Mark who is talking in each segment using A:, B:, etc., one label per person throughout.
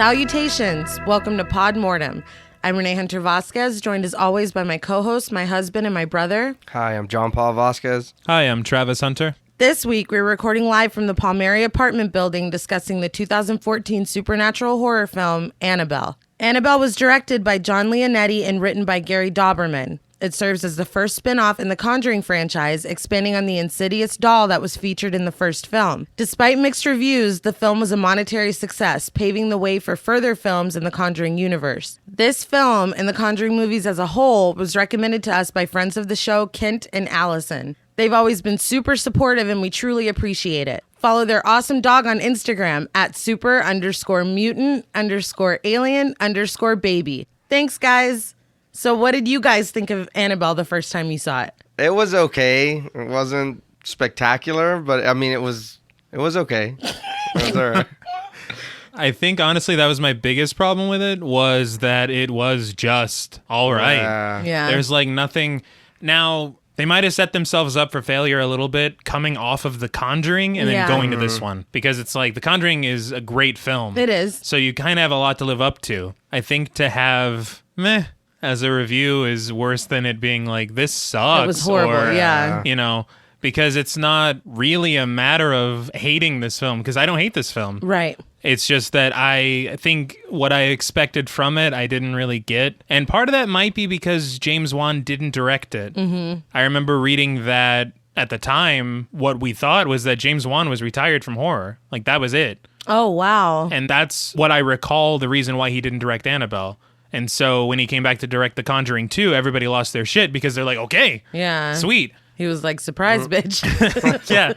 A: Salutations! Welcome to Pod Mortem. I'm Reneé Hunter Vasquez, joined as always by my co-host, my husband, and my brother.
B: Hi, I'm John Paul Vasquez.
C: Hi, I'm Travis Hunter.
A: This week, we're recording live from the Palmieri apartment building discussing the 2014 supernatural horror film, Annabelle. Annabelle was directed by John Leonetti and written by Gary Dauberman. It serves as the first spin-off in the Conjuring franchise, expanding on the insidious doll that was featured in the first film. Despite mixed reviews, the film was a monetary success, paving the way for further films in the Conjuring universe. This film, and the Conjuring movies as a whole, was recommended to us by friends of the show, Kent and Allison. They've always been super supportive, and we truly appreciate it. Follow their awesome dog on Instagram at super_mutant_alien_baby. Thanks, guys. So what did you guys think of Annabelle the first time you saw it?
B: It was okay. It wasn't spectacular, but I mean, it was okay. It was all right.
C: I think, honestly, that was my biggest problem with it, was that it was just all right.
A: Yeah.
C: There's like nothing. Now, they might have set themselves up for failure a little bit coming off of The Conjuring and then going to this one. Because it's like, The Conjuring is a great film.
A: It is.
C: So you kind of have a lot to live up to. I think to have meh as a review is worse than it being like, this sucks.
A: It was horrible,
C: or,
A: yeah.
C: You know, because it's not really a matter of hating this film, because I don't hate this film.
A: Right.
C: It's just that I think what I expected from it, I didn't really get. And part of that might be because James Wan didn't direct it. Mm-hmm. I remember reading that at the time, what we thought was that James Wan was retired from horror. Like, that was it.
A: Oh, wow.
C: And that's what I recall the reason why he didn't direct Annabelle. And so when he came back to direct The Conjuring 2, everybody lost their shit because they're like, okay,
A: yeah,
C: sweet.
A: He was like, surprise, bitch.
C: Yeah.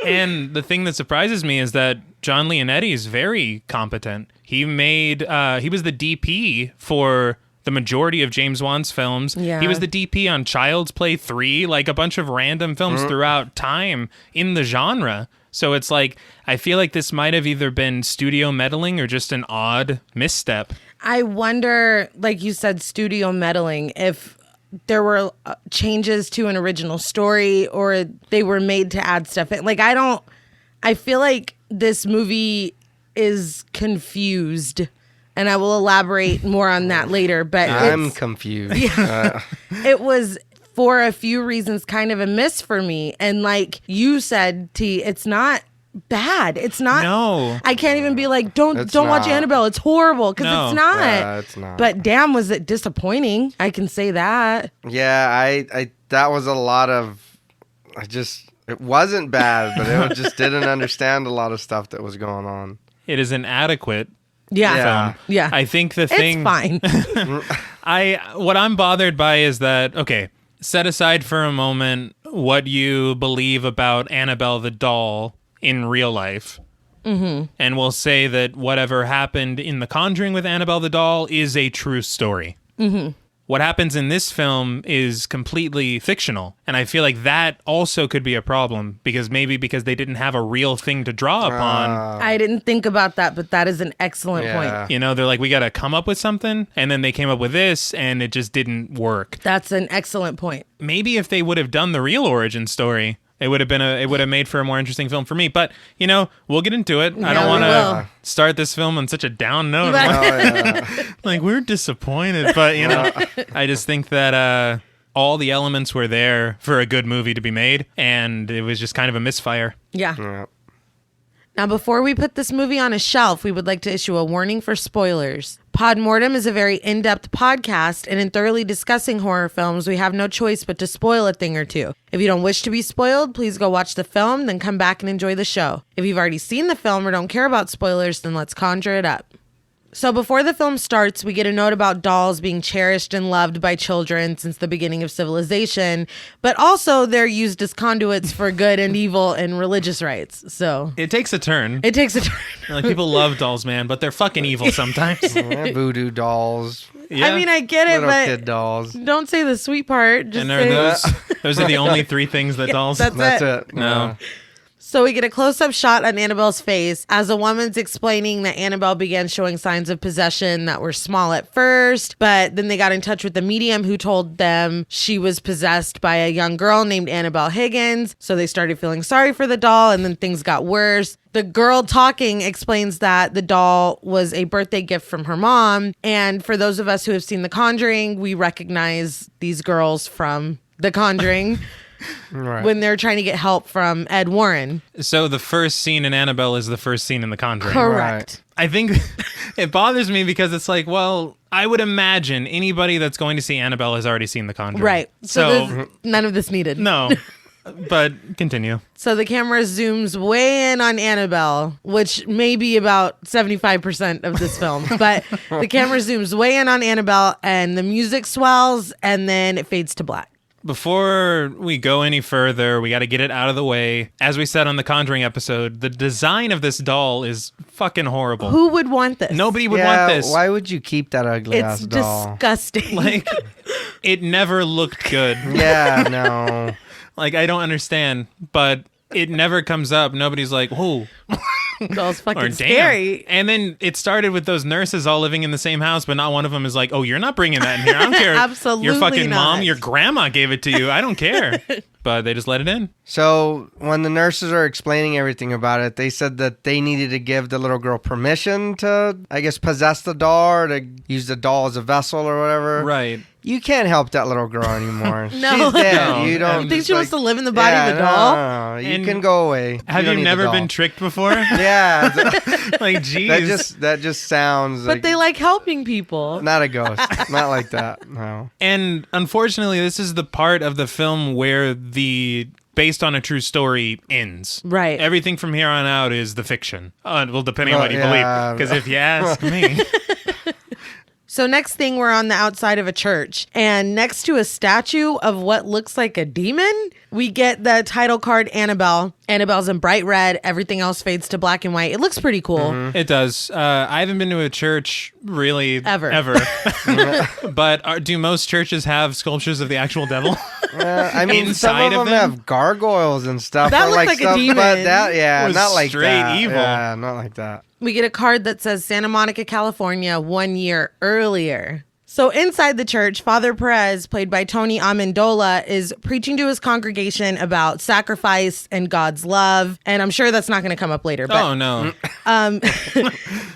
C: And the thing that surprises me is that John Leonetti is very competent. He was the DP for the majority of James Wan's films.
A: Yeah.
C: He was the DP on Child's Play 3, like a bunch of random films throughout time in the genre. So it's like, I feel like this might have either been studio meddling or just an odd misstep.
A: I wonder, like you said, studio meddling, if there were changes to an original story or they were made to add stuff in. Like, I feel like this movie is confused, and I will elaborate more on that later, but
B: I'm confused.
A: Yeah, it was, for a few reasons, kind of a miss for me. And like you said, T, it's not bad. It's not. No. I can't even be like, don't watch Annabelle. It's horrible, because it's not.
B: Yeah, it's not.
A: But damn, was it disappointing. I can say that.
B: Yeah, I that was a lot of, it wasn't bad, but it just didn't understand a lot of stuff that was going on.
C: It is inadequate.
A: Yeah.
C: Film.
A: Yeah.
C: I think the thing.
A: It's fine.
C: What I'm bothered by is that, okay, set aside for a moment what you believe about Annabelle the doll in real life. Mm-hmm. And we'll say that whatever happened in The Conjuring with Annabelle the doll is a true story. Mm-hmm. What happens in this film is completely fictional. And I feel like that also could be a problem, because they didn't have a real thing to draw upon.
A: I didn't think about that, but that is an excellent point.
C: You know, they're like, we got to come up with something. And then they came up with this, and it just didn't work.
A: That's an excellent point.
C: Maybe if they would have done the real origin story, it would have made for a more interesting film for me. But, you know, we'll get into it. I don't want to start this film on such a down note. Like, we're disappointed. But, you know, I just think that all the elements were there for a good movie to be made. And it was just kind of a misfire.
A: Yeah. Now, before we put this movie on a shelf, we would like to issue a warning for spoilers. Pod Mortem is a very in-depth podcast, and in thoroughly discussing horror films, we have no choice but to spoil a thing or two. If you don't wish to be spoiled, please go watch the film, then come back and enjoy the show. If you've already seen the film or don't care about spoilers, then let's conjure it up. So before the film starts, we get a note about dolls being cherished and loved by children since the beginning of civilization, but also they're used as conduits for good and evil and religious rites. So
C: it takes a turn.
A: Like,
C: people love dolls, man, but they're fucking evil sometimes.
B: Voodoo dolls.
A: Yeah. I mean, I get it,
B: Little
A: but
B: kid dolls.
A: Don't say the sweet part. Just
C: and those are the only three things that dolls.
A: That's it.
C: No.
A: So we get a close-up shot on Annabelle's face as a woman's explaining that Annabelle began showing signs of possession that were small at first, but then they got in touch with the medium who told them she was possessed by a young girl named Annabelle Higgins. So they started feeling sorry for the doll, and then things got worse. The girl talking explains that the doll was a birthday gift from her mom. And for those of us who have seen The Conjuring, we recognize these girls from The Conjuring.
B: Right.
A: When they're trying to get help from Ed Warren.
C: So the first scene in Annabelle is the first scene in The Conjuring.
A: Correct.
C: I think it bothers me because it's like, well, I would imagine anybody that's going to see Annabelle has already seen The Conjuring.
A: Right. So none of this needed.
C: No, but continue.
A: So the camera zooms way in on Annabelle, which may be about 75% of this film. But the camera zooms way in on Annabelle and the music swells and then it fades to black.
C: Before we go any further, we got to get it out of the way. As we said on the Conjuring episode, the design of this doll is fucking horrible.
A: Who would want this?
C: Nobody would want this.
B: Why would you keep that ugly ass
A: It's
B: doll?
A: disgusting.
C: Like, it never looked good.
B: Yeah, no.
C: Like, I don't understand, but it never comes up. Nobody's like, whoa.
A: Doll's fucking
C: Or damn.
A: scary.
C: And then it started with those nurses all living in the same house, but not one of them is like, oh, you're not bringing that in here. I don't care.
A: Absolutely
C: Your fucking mom,
A: not.
C: your grandma gave it to you. I don't care. But they just let it in.
B: So when the nurses are explaining everything about it, they said that they needed to give the little girl permission to, I guess, possess the doll or to use the doll as a vessel or whatever.
C: Right.
B: You can't help that little girl anymore.
A: No.
B: She's dead.
C: No.
B: You don't.
A: You think
B: just,
A: she wants to live in the body of the
B: no,
A: doll?
B: No, no. You
C: And
B: can go away.
C: Have
B: don't
C: you
B: need the
C: never
B: doll.
C: been tricked before?
B: Yeah.
C: Like, geez.
B: That just sounds
A: But
B: like
A: they like helping people.
B: not a ghost. Not like that. No.
C: And unfortunately, this is the part of the film where the based on a true story ends.
A: Right.
C: Everything from here on out is the fiction. Well, depending on
B: Well,
C: what you
B: yeah.
C: believe. Because if you ask me,
A: So next thing, we're on the outside of a church, and next to a statue of what looks like a demon, we get the title card Annabelle. Annabelle's in bright red. Everything else fades to black and white. It looks pretty cool.
C: it does. I haven't been to a church really
A: Ever.
C: But do most churches have sculptures of the actual devil?
B: I mean, some
C: Inside
B: of
C: of
B: them
C: them?
B: have gargoyles and stuff.
A: That
B: but
A: looked like a
B: stuff,
A: demon.
B: But that, yeah,
C: Was
B: not like
C: straight
B: that.
C: evil.
B: Yeah, not like that.
A: We get a card that says Santa Monica, California, 1 year earlier. So inside the church, Father Perez, played by Tony Amendola, is preaching to his congregation about sacrifice and God's love. And I'm sure that's not going to come up later. But
C: Oh, no.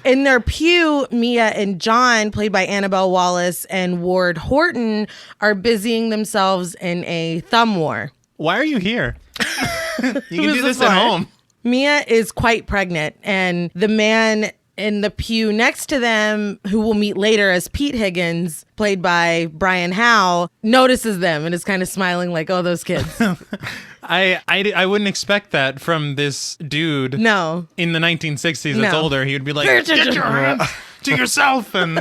A: in their pew, Mia and John, played by Annabelle Wallace and Ward Horton, are busying themselves in a thumb war.
C: Why are you here? You can
A: Who's
C: do
A: this
C: this at
A: for?
C: home.
A: Mia is quite pregnant, and the man in the pew next to them, who we'll meet later as Pete Higgins, played by Brian Howe, notices them and is kind of smiling like, oh, those kids.
C: I wouldn't expect that from this dude.
A: No.
C: In the 1960s that's
A: No.
C: older, he would be like, get your hands to yourself, and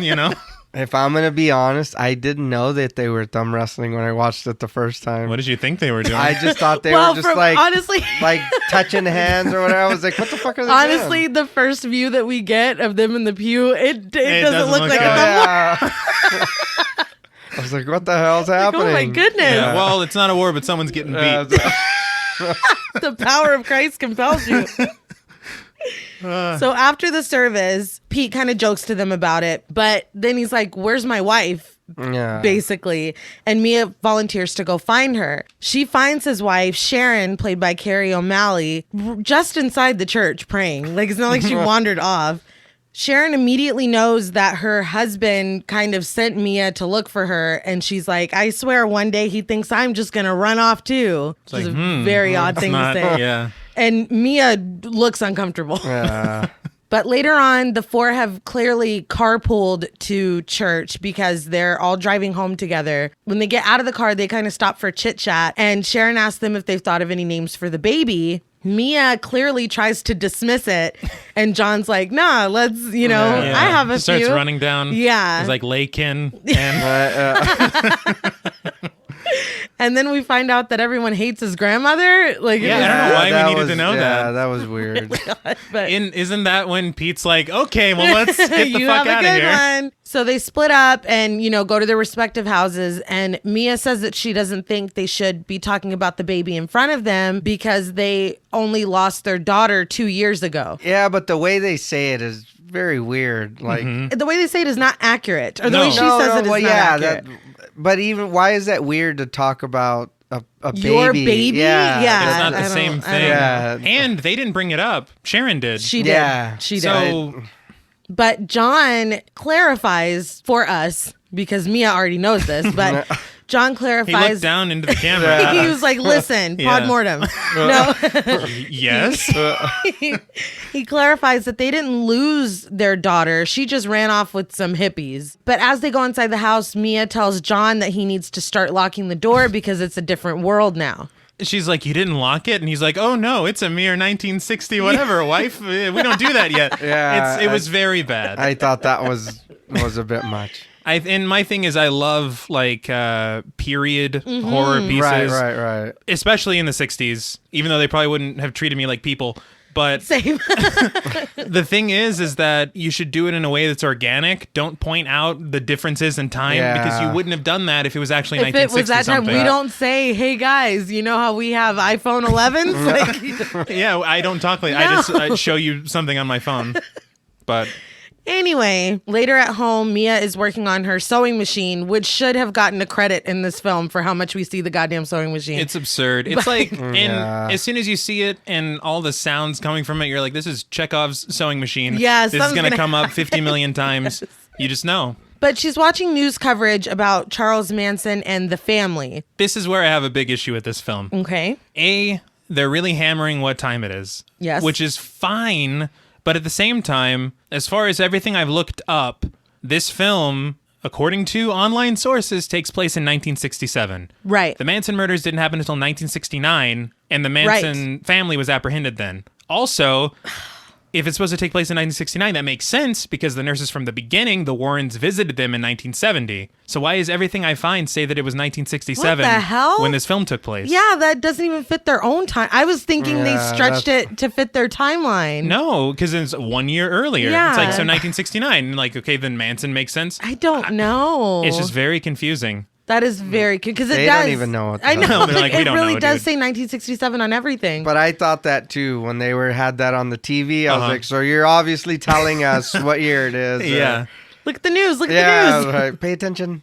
B: If I'm gonna be honest, I didn't know that they were thumb wrestling when I watched it the first time.
C: what did you think they were doing?
B: I just thought they
A: Well,
B: were just
A: from-
B: like
A: honestly-
B: like touching hands or whatever. I was like, what the fuck are they
A: Honestly,
B: doing?
A: the first view that we get of them in the pew, it doesn't
C: doesn't
A: look
C: look
A: like
C: good.
A: a thumb war.
B: Yeah. I was like, what the hell's happening?
A: Oh my goodness.
C: Yeah, well, it's not a war, but someone's getting beat.
A: The power of Christ compels you. So after the service, Pete kind of jokes to them about it, but then he's like, where's my wife?
B: Yeah.
A: Basically. And Mia volunteers to go find her. She finds his wife, Sharon, played by Carrie O'Malley, just inside the church praying. Like, it's not like she wandered off. Sharon immediately knows that her husband kind of sent Mia to look for her. And she's like, I swear one day he thinks I'm just going to run off too. Which is a very odd thing to say.
C: Yeah.
A: And Mia looks uncomfortable.
B: Yeah.
A: But later on, the four have clearly carpooled to church because they're all driving home together. When they get out of the car, they kind of stop for chit chat. And Sharon asks them if they've thought of any names for the baby. Mia clearly tries to dismiss it. And John's like, nah, let's,
C: Yeah.
A: I have a
C: He starts
A: few.
C: running down.
A: Yeah.
C: He's like Laykin. And
A: And then we find out that everyone hates his grandmother. Like,
C: Yeah, I don't know why we needed to know that.
B: Yeah, that was weird.
A: but
C: isn't that when Pete's like, okay, well, let's get the
A: you
C: fuck
A: have
C: out
A: a
C: of
A: good
C: here?
A: one. So they split up and, go to their respective houses. And Mia says that she doesn't think they should be talking about the baby in front of them because they only lost their daughter 2 years ago.
B: Yeah, but the way they say it is very weird. Like
A: the way they say it is not accurate. Or the way she says it is not accurate.
B: But even, why is that weird to talk about a baby?
A: Your baby? Yeah.
C: It's not the same thing.
B: Yeah.
C: And they didn't bring it up. Sharon did.
A: She did.
B: Yeah.
A: She did.
C: So
A: But John clarifies for us, because Mia already knows this, but John clarifies.
C: he looked down into the camera.
A: He was like, listen,
C: Yeah.
A: Pod Mortem. No.
C: Yes.
A: He clarifies that they didn't lose their daughter. She just ran off with some hippies. But as they go inside the house, Mia tells John that he needs to start locking the door because it's a different world now.
C: She's like, you didn't lock it? And he's like, oh, no, it's a mere 1960 whatever, wife. We don't do that yet.
B: Yeah,
C: It was very bad.
B: I thought that was a bit much.
C: And my thing is, I love like period horror pieces.
B: Right.
C: Especially in the 60s, even though they probably wouldn't have treated me like people. But
A: Same.
C: the thing is that you should do it in a way that's organic. Don't point out the differences in time because you wouldn't have done that if it was actually
A: If it
C: 1960
A: was that time,
C: something.
A: we don't say, hey guys, you know how we have iPhone 11s? Like,
C: Yeah, I don't talk like I show you something on my phone. But
A: anyway, later at home, Mia is working on her sewing machine, which should have gotten a credit in this film for how much we see the goddamn sewing machine.
C: it's absurd. It's like, and as soon as you see it and all the sounds coming from it, you're like, this is Chekhov's sewing machine.
A: Yeah,
C: this is
A: something's
C: going to
A: gonna
C: come up 50 million times. You just know.
A: But she's watching news coverage about Charles Manson and the family.
C: This is where I have a big issue with this film.
A: Okay.
C: They're really hammering what time it is.
A: Yes.
C: Which is fine. But at the same time, as far as everything I've looked up, this film, according to online sources, takes place in 1967.
A: Right.
C: The Manson murders didn't happen until 1969, and the Manson family was apprehended then. Also, if it's supposed to take place in 1969, that makes sense because the nurses from the beginning, the Warrens, visited them in 1970. So why is everything I find say that it was 1967
A: What the hell?
C: when this film took place?
A: Yeah, that doesn't even fit their own time. I was thinking they stretched it to fit their timeline.
C: No, because it's 1 year earlier.
A: Yeah.
C: It's like, so 1969. Like, okay, then Manson makes sense.
A: I don't know.
C: It's just very confusing.
A: That is very good because it
B: They
A: does.
B: don't even know what the
A: I know.
B: hell.
C: They're like, we
A: it
C: don't
A: really
C: know,
A: does
C: dude.
A: say 1967 on everything.
B: But I thought that too when they had that on the TV. I was
C: Uh-huh.
B: like, so you're obviously telling us what year it is.
C: Yeah.
A: Look at the news. Look at
B: Yeah,
A: the news.
B: right. Pay attention.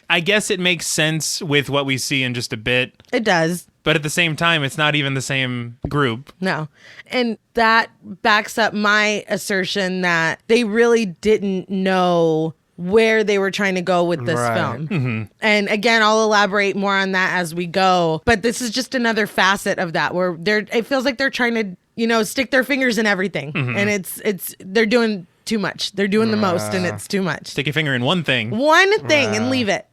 C: I guess it makes sense with what we see in just a bit.
A: It does.
C: But at the same time, it's not even the same group.
A: No. And that backs up my assertion that they really didn't know where they were trying to go with this
B: Right.
A: film.
C: Mm-hmm.
A: And again, I'll elaborate more on that as we go. But this is just another facet of that where it feels like they're trying to, stick their fingers in everything.
C: Mm-hmm.
A: And they're doing too much. They're doing the most and it's too much.
C: Stick your finger in one thing.
A: One thing and leave it.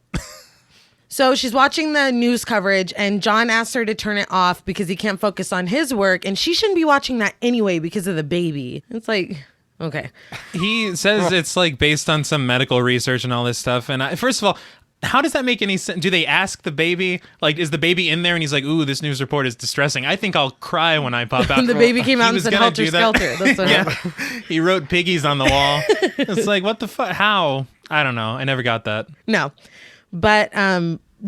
A: So she's watching the news coverage and John asks her to turn it off because he can't focus on his work and she shouldn't be watching that anyway because of the baby. It's like, okay.
C: He says it's like based on some medical research and all this stuff. And first of all, how does that make any sense? Do they ask the baby, like, is the baby in there? And he's like, ooh, this news report is distressing. I think I'll cry when I pop out.
A: The baby came out
C: He
A: and
C: was
A: said,
C: gonna
A: helter
C: do that.
A: skelter. That's what
C: Yeah. He wrote piggies on the wall. It's like, what the fuck? How? I don't know. I never got that.
A: No. But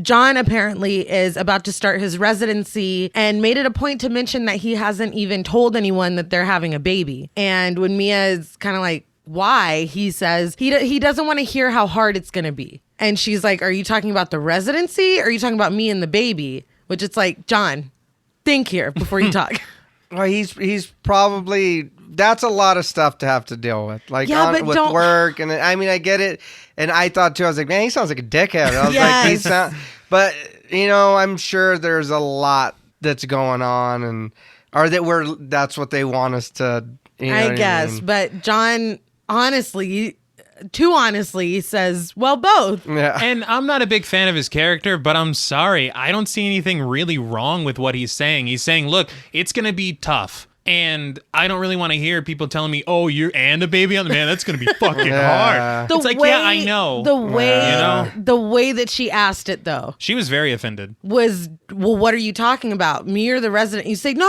A: John apparently is about to start his residency and made it a point to mention that he hasn't even told anyone that they're having a baby. And when Mia is kind of like, why? He says he doesn't want to hear how hard it's going to be. And she's like, are you talking about the residency? Or are you talking about me and the baby? Which it's like, John, think here before you talk.
B: Well, he's probably, that's a lot of stuff to have to deal with. Like
A: Yeah, but
B: with
A: don't-
B: work. And I mean, I get it. And I thought too, I was like, man, he sounds like a dickhead. I was
A: Yes.
B: but I'm sure there's a lot that's going on that's what they want us to,
A: I guess.
B: mean?
A: But John, too honestly, says, well, both.
B: Yeah.
C: And I'm not a big fan of his character, but I'm sorry. I don't see anything really wrong with what he's saying. He's saying, look, it's going to be tough. And I don't really want to hear people telling me, oh, you're and a baby on the man. That's going to be fucking
B: Yeah.
C: hard. It's like, yeah, I know.
A: The way that she asked it, though,
C: She was very offended.
A: was, well, what are you talking about? Me or the resident? You say, no,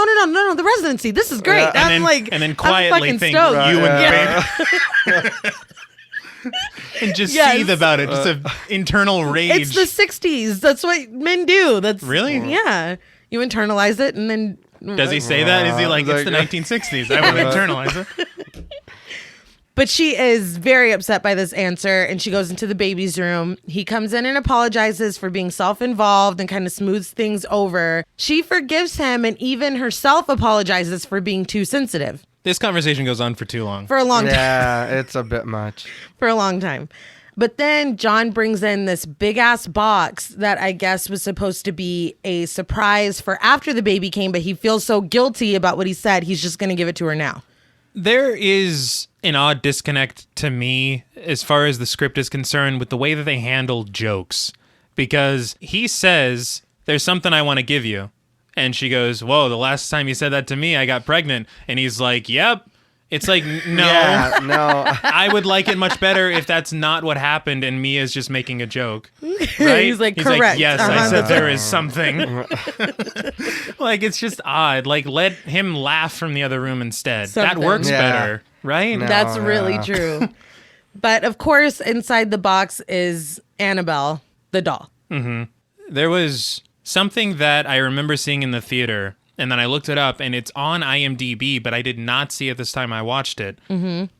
A: the residency. This is great.
B: Yeah.
A: I'm like,
C: and then
A: I'm
C: quietly
A: fucking
C: think
A: stoked.
C: you and
B: Yeah.
C: the baby. and just
A: Yes.
C: seethe about it. Just an internal rage.
A: It's the 60s. That's what men do. That's
C: Really?
A: Yeah. You internalize it and then...
C: Does he say that? Is he like, it's the 1960s? I would internalize it.
A: But she is very upset by this answer, and she goes into the baby's room. He comes in and apologizes for being self-involved and kind of smooths things over. She forgives him and even herself apologizes for being too sensitive.
C: This conversation goes on for too long.
A: For a long time.
B: Yeah, it's a bit much.
A: For a long time. But then John brings in this big-ass box that I guess was supposed to be a surprise for after the baby came, but he feels so guilty about what he said, he's just going to give it to her now.
C: There is an odd disconnect to me as far as the script is concerned with the way that they handle jokes. Because he says, there's something I want to give you. And she goes, whoa, the last time you said that to me, I got pregnant. And he's like, yep. It's like, no.
B: Yeah, no.
C: I would like it much better if that's not what happened and Mia's just making a joke. Right?
A: He's like, correct.
C: Yes,
A: Uh-huh.
C: I said there is something. Like, it's just odd. Like, let him laugh from the other room instead.
A: Something.
C: That works
B: Yeah.
C: better, right?
B: No.
A: That's really
B: yeah.
A: true. But of course, inside the box is Annabelle, the doll.
C: There was something that I remember seeing in the theater, and then I looked it up, and it's on IMDb, but I did not see it this time I watched it.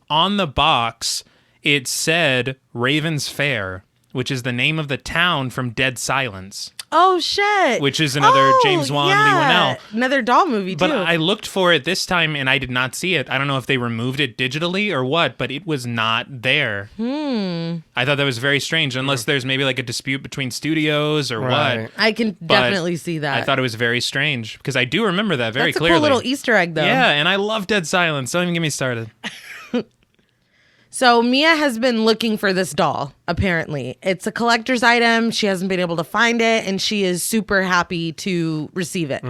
C: On the box, it said Raven's Fair, which is the name of the town from Dead Silence,
A: Oh, shit.
C: which is another James Wan Lee Winnell.
A: Another doll movie, too.
C: But I looked for it this time, and I did not see it. I don't know if they removed it digitally or what, but it was not there. I thought that was very strange, unless there's maybe like a dispute between studios or
B: Right.
C: what.
A: I can
C: But
A: definitely see that.
C: I thought it was very strange because I do remember that very
A: That's a
C: clearly.
A: cool little Easter egg, though.
C: Yeah, and I love Dead Silence. Don't even get me started.
A: So Mia has been looking for this doll, apparently. It's a collector's item. She hasn't been able to find it, and she is super happy to receive it.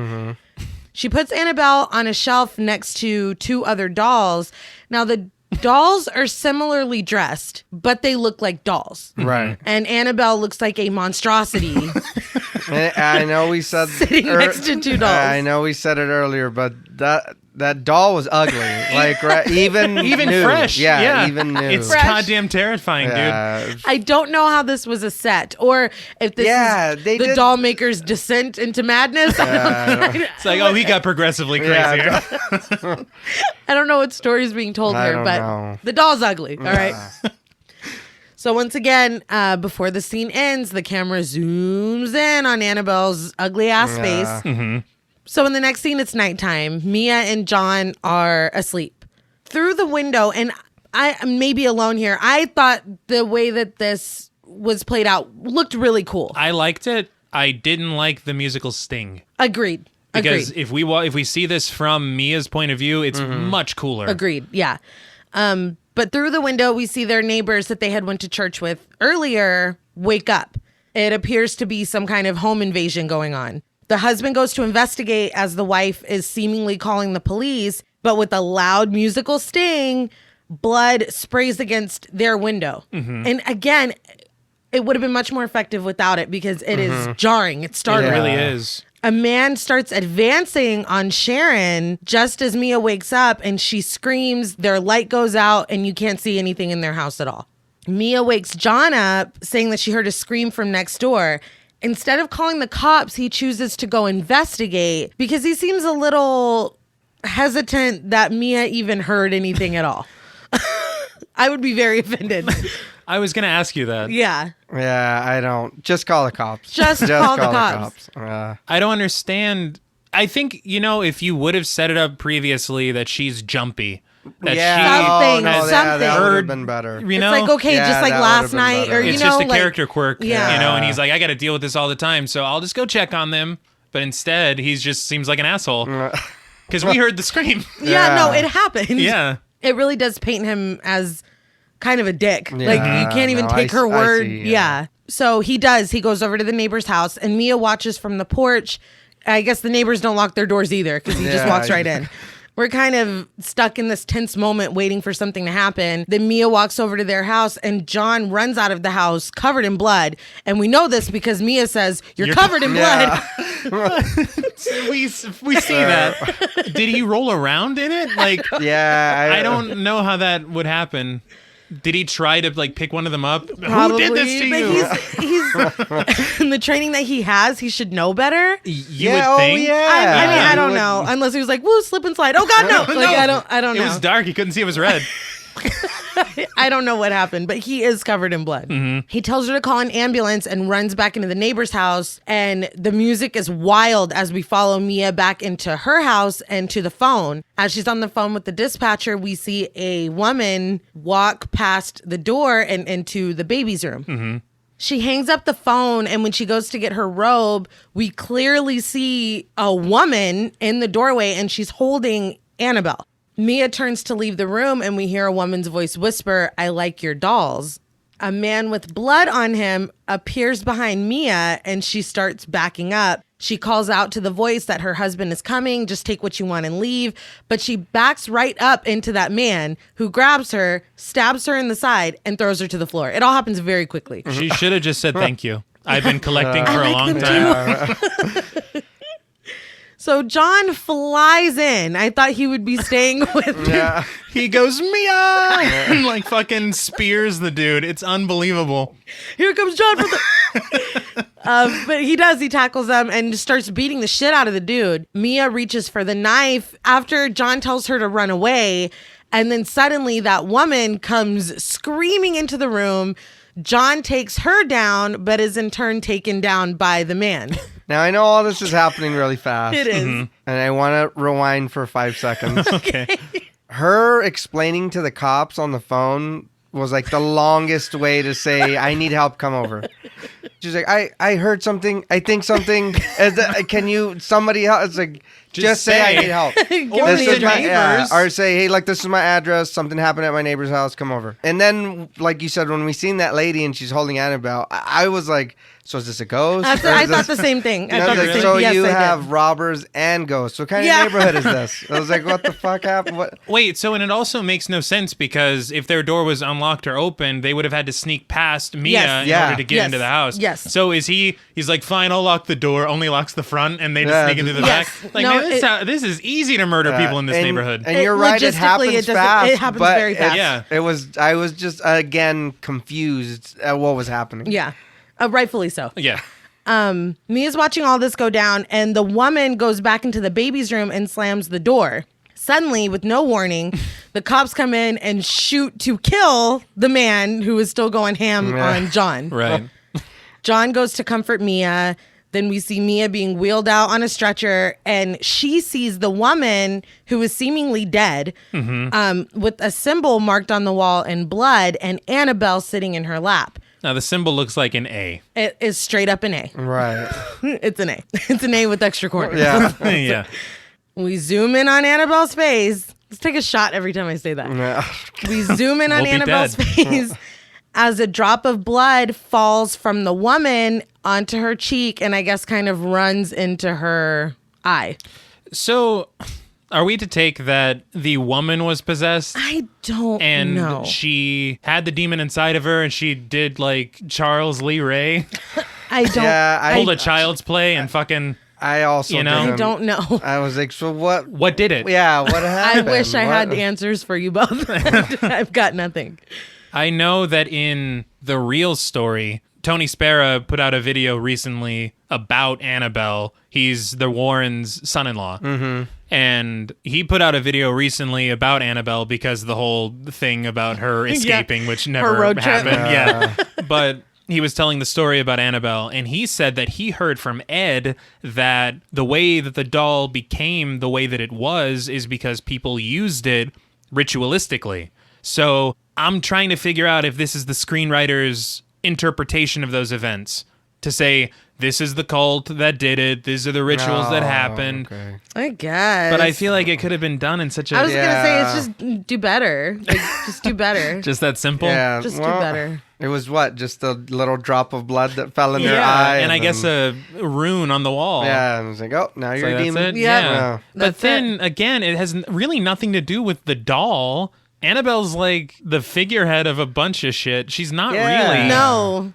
A: She puts Annabelle on a shelf next to two other dolls. Now, the dolls are similarly dressed, but they look like dolls.
B: Right.
A: And Annabelle looks like a monstrosity.
B: I know we said
A: Sitting next to two dolls.
B: I know we said it earlier, but that doll was ugly. Like right, even new.
C: fresh.
B: Yeah, even new.
C: It's
A: Fresh.
C: goddamn terrifying, dude.
B: yeah.
A: I don't know how this was a set, or if this is
B: they
A: the
B: did-
A: doll maker's descent into madness.
C: It's like, oh, he got progressively crazier.
A: I don't know what story is being told
B: I
A: here,
B: don't
A: but
B: know.
A: the doll's ugly. All right. So once again, before the scene ends, the camera zooms in on Annabelle's ugly ass
B: Yeah.
A: face. So in the next scene, it's nighttime. Mia and John are asleep. Through the window, and I may be alone here, I thought the way that this was played out looked really cool.
C: I liked it. I didn't like the musical sting.
A: Agreed.
C: Because
A: Agreed.
C: if we see this from Mia's point of view, it's much cooler.
A: Agreed. Yeah. But through the window, we see their neighbors that they had went to church with earlier wake up. It appears to be some kind of home invasion going on. The husband goes to investigate as the wife is seemingly calling the police, but with a loud musical sting, blood sprays against their window. And again, it would have been much more effective without it because it is jarring. It's
C: It
A: startling.
C: really is.
A: A man starts advancing on Sharon just as Mia wakes up and she screams, their light goes out and you can't see anything in their house at all. Mia wakes John up saying that she heard a scream from next door. Instead of calling the cops, he chooses to go investigate because he seems a little hesitant that Mia even heard anything at all. I would be very offended.
C: I was going to ask you that.
A: Yeah.
B: Yeah, I don't. Just call the cops.
A: Just call the cops.
C: I don't understand. I think, if you would have set it up previously that she's jumpy. That
A: Something,
B: that would
A: something.
B: have been better.
C: You know?
A: It's like, okay,
B: Yeah,
A: just like
B: that
A: last
B: would've been
A: night
B: better.
A: or,
C: It's
A: you know,
C: just a
A: like,
C: character quirk,
A: Yeah.
C: and he's like, I got to deal with this all the time, so I'll just go check on them. But instead, he just seems like an asshole. Because we heard the scream.
A: Yeah, no, it happened.
C: Yeah.
A: It really does paint him as kind of a dick. Like,
B: Yeah,
A: you can't even
B: no,
A: take
B: I
A: her word.
B: see,
A: yeah. So he does. He goes over to the neighbor's house, and Mia watches from the porch. I guess the neighbors don't lock their doors either because he just
B: Yeah,
A: walks right in. We're kind of stuck in this tense moment waiting for something to happen. Then Mia walks over to their house and John runs out of the house covered in blood. And we know this because Mia says, you're covered in blood.
C: We see that. Did he roll around in it? Like,
B: Yeah,
C: I don't know how that would happen. Did he try to like pick one of them up?
A: Probably,
C: Who did this to you?
A: but he's in the training that he has, he should know better.
C: You would think.
A: I mean, I don't know. Unless he was like, woo, slip and slide. Oh God, no. Like, I don't know.
C: It was dark. He couldn't see it was red.
A: I don't know what happened, but he is covered in blood. He tells her to call an ambulance and runs back into the neighbor's house. And the music is wild as we follow Mia back into her house and to the phone. As she's on the phone with the dispatcher, we see a woman walk past the door and into the baby's room. She hangs up the phone, and when she goes to get her robe, we clearly see a woman in the doorway, and she's holding Annabelle. Mia turns to leave the room, and we hear a woman's voice whisper, "I like your dolls." A man with blood on him appears behind Mia, and she starts backing up. She calls out to the voice that her husband is coming, just take what you want and leave. But she backs right up into that man, who grabs her, stabs her in the side, and throws her to the floor. It all happens very quickly.
C: She should have just said thank you. I've been collecting for a long time.
A: So John flies in. I thought he would be staying with
B: Yeah.
C: He goes, Mia! And like fucking spears the dude. It's unbelievable.
A: Here comes John from the... But he does. He tackles them and starts beating the shit out of the dude. Mia reaches for the knife after John tells her to run away. And then suddenly that woman comes screaming into the room. John takes her down, but is in turn taken down by the man.
B: Now, I know all this is happening really fast.
A: It is.
B: And I want to rewind for 5 seconds.
C: Okay.
B: Her explaining to the cops on the phone was like the longest way to say, I need help, come over. She's like, I heard something. I think something. Can you, somebody help? It's like, just say I need help.
C: Or
A: me
C: the
A: a drink.
C: neighbors.
B: Or say, hey, like, this is my address. Something happened at my neighbor's house. Come over. And then, like you said, when we seen that lady and she's holding Annabelle, I was like, so is this a ghost?
A: I thought the same thing. I
B: And I
A: thought
B: was
A: the
B: like,
A: same
B: so
A: yes,
B: you
A: I did.
B: have robbers and ghosts. What kind
A: Yeah.
B: of neighborhood is this? I was like, what the fuck happened? What?
C: Wait, so and it also makes no sense because if their door was unlocked or open, they would have had to sneak past Mia
A: Yes.
C: in
B: Yeah.
C: order to get
A: Yes.
C: into the house.
A: Yes.
C: So is he's like, fine, I'll lock the door, only locks the front, and they just
B: Yeah.
C: sneak into the
A: Yes.
C: back? Like,
A: No,
C: man, this is easy to murder people in this
B: And-
C: neighborhood.
B: And you're right, it
A: Logistically,
B: happens
A: doesn't-
B: fast.
A: it happens
B: but
A: very fast.
C: Yeah.
B: I was just, again, confused at what was happening.
A: Yeah, rightfully so.
C: Yeah.
A: Mia's watching all this go down, and the woman goes back into the baby's room and slams the door. Suddenly, with no warning, the cops come in and shoot to kill the man who is still going ham on John.
C: Right.
A: John goes to comfort Mia. Then we see Mia being wheeled out on a stretcher, and she sees the woman who is seemingly dead with a symbol marked on the wall in blood, and Annabelle sitting in her lap.
C: Now, the symbol looks like an A.
A: It is straight up an A.
B: Right.
A: It's an A. It's an A with extra corners.
B: Yeah.
C: Yeah.
A: We zoom in on Annabelle's face. Let's take a shot every time I say that.
B: Yeah.
A: We zoom in on
C: We'll be
A: Annabelle's
C: dead.
A: face as a drop of blood falls from the woman onto her cheek and I guess kind of runs into her eye.
C: So, are we to take that the woman was possessed?
A: I don't
C: And
A: know.
C: she had the demon inside of her, and she did like Charles Lee Ray,
A: I don't.
B: Yeah,
C: pulled a child's play, and fucking.
B: I also,
C: You know?
A: I don't know.
B: I was like, so what?
C: What did it?
B: Yeah, what
A: I
B: happened?
A: wish I had
B: What?
A: answers for you both. I've got nothing.
C: I know that in the real story, Tony Spera put out a video recently about Annabelle. He's the Warrens' son-in-law. Mm-hmm. And he put out a video recently about Annabelle because the whole thing about her escaping, which never
A: road trip.
C: happened. Yeah. But he was telling the story about Annabelle, and he said that he heard from Ed that the way that the doll became the way that it was is because people used it ritualistically. So I'm trying to figure out if this is the screenwriter's interpretation of those events to say, this is the cult that did it, these are the rituals that happened.
B: Okay.
A: I guess.
C: But I feel like it could have been done in such a...
A: I was going to say,
B: Yeah.
A: it's just do better. Like, just do better.
C: just that simple?
B: Yeah,
A: Just do
B: well,
A: better.
B: It was what? Just a little drop of blood that fell in her
C: Yeah,
B: eye.
C: and I guess
B: then-
C: a rune on the wall.
B: Yeah, and I was like, oh, now
C: So
B: you're a
C: that's
B: demon.
C: it?
A: Yeah.
C: Yeah. But
A: That's
C: then, again, it has really nothing to do with the doll. Annabelle's like the figurehead of a bunch of shit. She's not
B: Yeah.
C: really
A: No.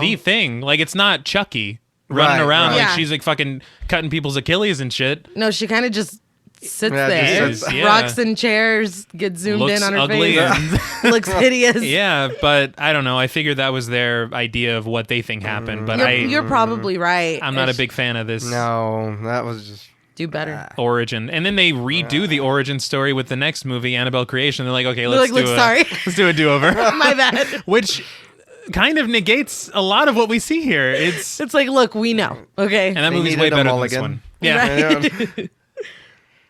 C: the thing. Like, it's not Chucky running
B: Right,
C: around
B: right.
C: like
A: Yeah.
C: she's like fucking cutting people's Achilles and shit.
A: No, she kind of just sits
B: Yeah,
A: there,
B: just
C: sits, yeah.
A: rocks in chairs, gets zoomed
C: Looks
A: in on her
C: ugly
A: face,
C: and
A: looks hideous.
C: yeah, but I don't know. I figured that was their idea of what they think happened, but
A: You're probably right.
C: I'm not a big fan of this
B: No, that was just.
A: Do better.
C: origin. And then they redo the origin story with the next movie, Annabelle Creation. They're like, okay,
A: They're
C: let's
A: like,
C: do
A: look, sorry.
C: let's do a do-over.
A: My bad.
C: Which kind of negates a lot of what we see here. It's
A: It's like, look, we know. Okay.
C: and that
B: They
C: movie's
B: needed
C: way
B: a
C: better than this
B: mulligan.
C: one. Yeah.
B: Yeah.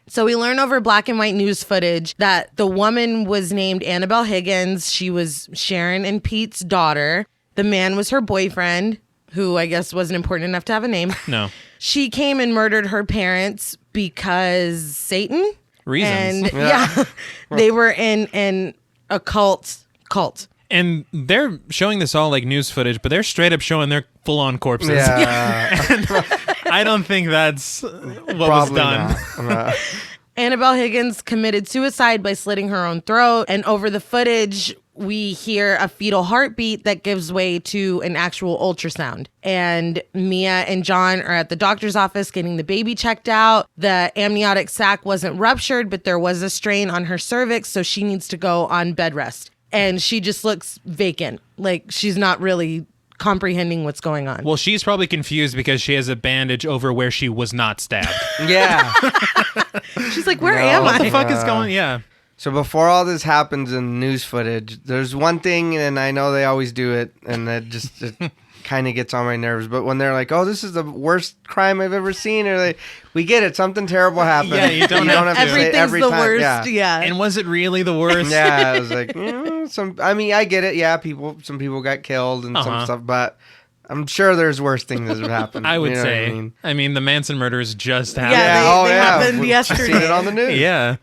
A: So we learn over black and white news footage that the woman was named Annabelle Higgins. She was Sharon and Pete's daughter. The man was her boyfriend, who I guess wasn't important enough to have a name.
C: No.
A: She came and murdered her parents because Satan.
C: Reasons.
A: And yeah, they were in an occult cult.
C: And they're showing this all like news footage, but they're straight up showing their full-on corpses.
B: Yeah.
C: I don't think that's what was
B: Probably
C: done.
B: not.
A: Annabelle Higgins committed suicide by slitting her own throat. And over the footage, we hear a fetal heartbeat that gives way to an actual ultrasound. And Mia and John are at the doctor's office getting the baby checked out. The amniotic sac wasn't ruptured, but there was a strain on her cervix, so she needs to go on bed rest. And she just looks vacant, like she's not really comprehending what's going on.
C: Well, she's probably confused because she has a bandage over where she was not stabbed.
B: Yeah.
A: She's like, where
B: No.
A: am
C: What the
A: I?
C: fuck is going? Yeah.
B: So before all this happens in news footage, there's one thing, and I know they always do it, and that just it kind of gets on my nerves. But when they're like, "Oh, this is the worst crime I've ever seen," or like, "We get it, something terrible happened."
C: Yeah, you don't have to.
B: to say it
A: Everything's
B: every
A: the
B: time.
A: worst. Yeah.
C: And was it really the worst?
B: Yeah, I was like, I mean, I get it. Yeah, some people got killed and some
C: Uh-huh.
B: stuff, but I'm sure there's worse things that have happened.
C: I would
B: You know what
C: say. I mean, the Manson murders just
A: Yeah,
C: happened.
A: they happened
B: We've
A: yesterday.
B: seen it on the news.
C: Yeah.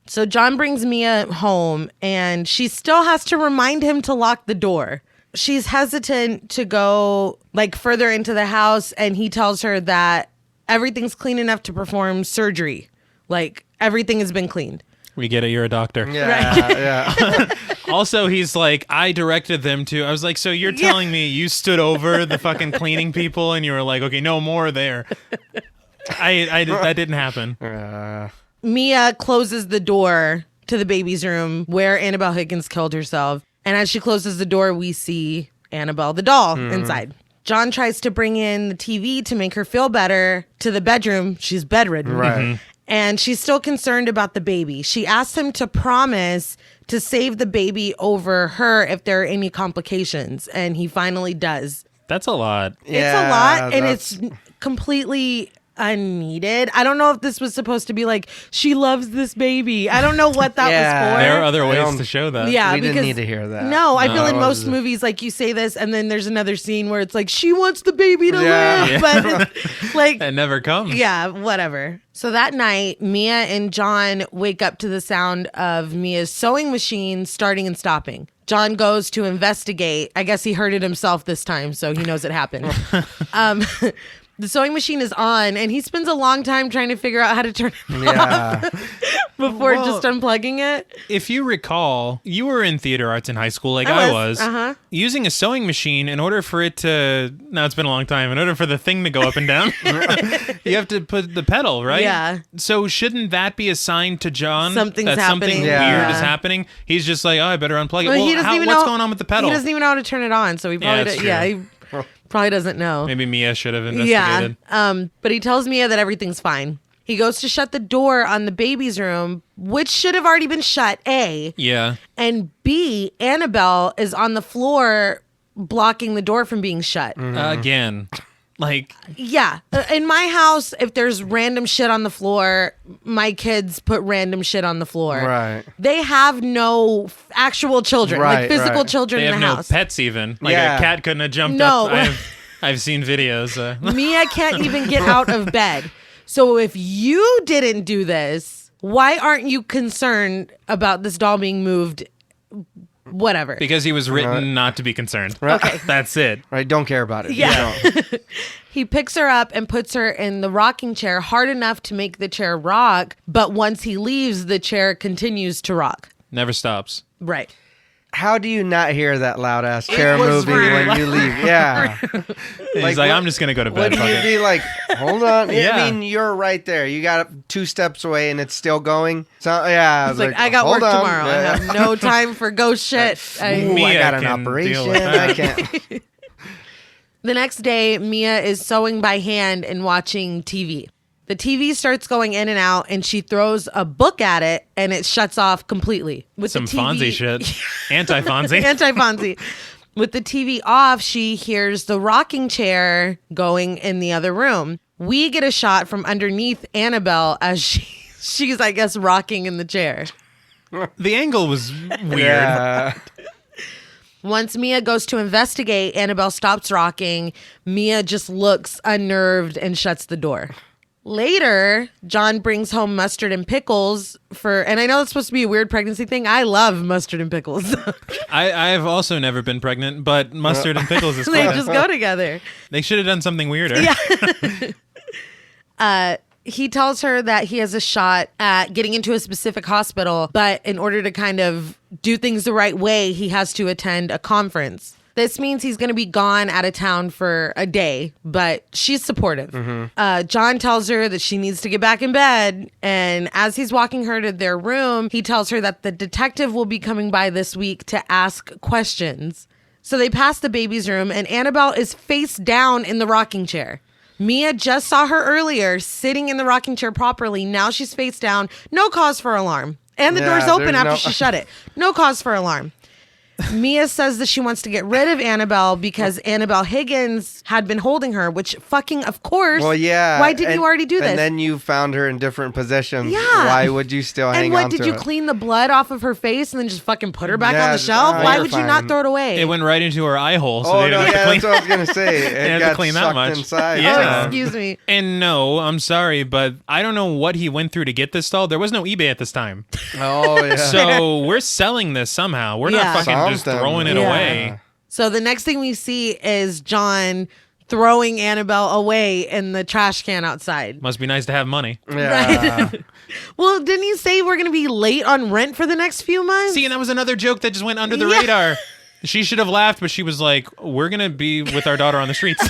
A: So John brings Mia home, and she still has to remind him to lock the door. She's hesitant to go like further into the house, and he tells her that everything's clean enough to perform surgery. Like everything has been cleaned.
C: We get it. You're a doctor.
B: Yeah, yeah.
C: Also, he's like, I directed them to. I was like, so you're telling me you stood over the fucking cleaning people and you were like, okay, no more there. That didn't happen.
A: Mia closes the door to the baby's room where Annabelle Higgins killed herself. And as she closes the door, we see Annabelle the doll inside. John tries to bring in the TV to make her feel better to the bedroom. She's bedridden.
B: Right.
A: And she's still concerned about the baby. She asks him to promise to save the baby over her if there are any complications. And he finally does.
C: That's a lot.
A: It's a lot, and
B: that's-
A: it's completely unneeded. I don't know if this was supposed to be like, she loves this baby. I don't know what that
B: Yeah.
A: was for.
C: There are other
B: I
C: ways
B: don't-
C: to show that.
A: Yeah,
B: We didn't
A: because
B: need to hear that.
A: No, I feel in
B: it
A: most
B: was-
A: movies, like you say this, and then there's another scene where it's like she wants the baby to
B: Yeah.
A: live, but it's like,
C: It never comes.
A: yeah, whatever. So that night, Mia and John wake up to the sound of Mia's sewing machine starting and stopping. John goes to investigate. I guess he heard it himself this time, so he knows it happened. The sewing machine is on, and he spends a long time trying to figure out how to turn it
B: Yeah.
A: before
C: Well,
A: just unplugging it.
C: If you recall, you were in theater arts in high school like
A: I
C: I
A: was.
C: was.
A: Uh-huh.
C: Using a sewing machine, in order for it to... Now, it's been a long time. In order for the thing to go up and down, you have to put the pedal, right?
A: Yeah.
C: So shouldn't that be a sign to John
A: Something's
C: that something
A: happening.
B: Yeah.
C: weird is happening? He's just like, oh, I better unplug it.
A: Well,
C: Well,
A: he doesn't even
C: what's
A: know
C: going on with the pedal?
A: He doesn't even know how to turn it on, so he probably
C: that's
A: he probably doesn't know.
C: Maybe Mia should have investigated.
A: Yeah. But he tells Mia that everything's fine. He goes to shut the door on the baby's room, which should have already been shut, A.
C: Yeah.
A: And B, Annabelle is on the floor blocking the door from being shut.
C: Again. Like,
A: Yeah. In my house, if there's random shit on the floor, my kids put random shit on the floor.
B: Right.
A: They have no actual children, like
B: Right,
A: physical
B: right.
A: children
C: they
A: in
C: have
A: the
C: no
A: house.
C: pets even. Like,
B: Yeah.
C: a cat couldn't have jumped
A: No.
C: up. I've seen videos.
A: Mia can't even get out of bed. So if you didn't do this, why aren't you concerned about this doll being moved? Whatever.
C: Because he was written not to be concerned.
B: Okay.
C: That's it.
B: Right. Don't care about it.
A: Yeah.
B: You don't.
A: He picks her up and puts her in the rocking chair hard enough to make the chair rock. But once he leaves, the chair continues to rock.
C: Never stops.
A: Right.
B: How do you not hear that loud ass chair
A: was
B: moving
A: rude.
B: when you leave? Yeah.
C: He's like, I'm just going to go to bed.
B: Wouldn't
C: Fuck
B: you
C: it.
B: be like, hold on?
C: Yeah.
B: I mean, you're right there. You got 2 steps away and it's still going. So yeah.
A: It's like, I got work
B: hold on.
A: tomorrow. I
B: Yeah.
A: have no time for ghost shit.
B: Ooh, I
C: Mia
B: got an
C: can
B: operation.
C: deal with that.
B: I can't.
A: The next day, Mia is sewing by hand and watching TV. The TV starts going in and out, and she throws a book at it, and it shuts off completely. With
C: Some
A: the TV
C: Fonzie shit. Anti-Fonzie.
A: Anti-Fonzie. With the TV off, she hears the rocking chair going in the other room. We get a shot from underneath Annabelle as she's, I guess, rocking in the chair.
C: The angle was weird.
B: Yeah.
A: Once Mia goes to investigate, Annabelle stops rocking. Mia just looks unnerved and shuts the door. Later, John brings home mustard and pickles and I know it's supposed to be a weird pregnancy thing. I love mustard and pickles.
C: I've also never been pregnant, but mustard and pickles is
A: They
C: fun.
A: just go together.
C: They should have done something weirder.
A: Yeah. He tells her that he has a shot at getting into a specific hospital, but in order to kind of do things the right way, he has to attend a conference. This means he's going to be gone out of town for a day, but she's supportive. John tells her that she needs to get back in bed. And as he's walking her to their room, he tells her that the detective will be coming by this week to ask questions. So they pass the baby's room, and Annabelle is face down in the rocking chair. Mia just saw her earlier sitting in the rocking chair properly. Now she's face down. No cause for alarm. And the door's open after she shut it. No cause for alarm. Mia says that she wants to get rid of Annabelle because Annabelle Higgins had been holding her, which fucking, of course.
B: Well, yeah.
A: Why didn't you already do this?
B: And then you found her in different positions.
A: Yeah.
B: Why would you still hang
A: and
B: on
A: what,
B: to
A: did you
B: it?
A: clean the blood off of her face and then just fucking put her back on
B: Yeah,
A: the shelf? Why
B: you're
A: would you not
B: fine.
A: throw it away?
C: It went right into her eye hole, so
B: Oh,
C: they
B: no,
C: didn't have
B: yeah,
C: to clean.
B: that's what I was going to say. It
C: have to
B: got
C: clean that
B: sucked
C: much.
B: inside.
C: Yeah.
A: Oh, excuse me.
C: And no, I'm sorry, but I don't know what he went through to get this doll. There was no eBay at this time.
B: Oh, yeah.
C: So we're selling this somehow. We're
A: Yeah.
C: not fucking just
B: Something.
C: throwing it
A: Yeah.
C: away.
A: So the next thing we see is John throwing Annabelle away in the trash can outside.
C: Must be nice to have money.
B: Yeah.
A: Right. Well, didn't he say we're going to be late on rent for the next few months?
C: See, and that was another joke that just went under the
A: Yeah.
C: radar. She should have laughed, but she was like, we're going to be with our daughter on the streets.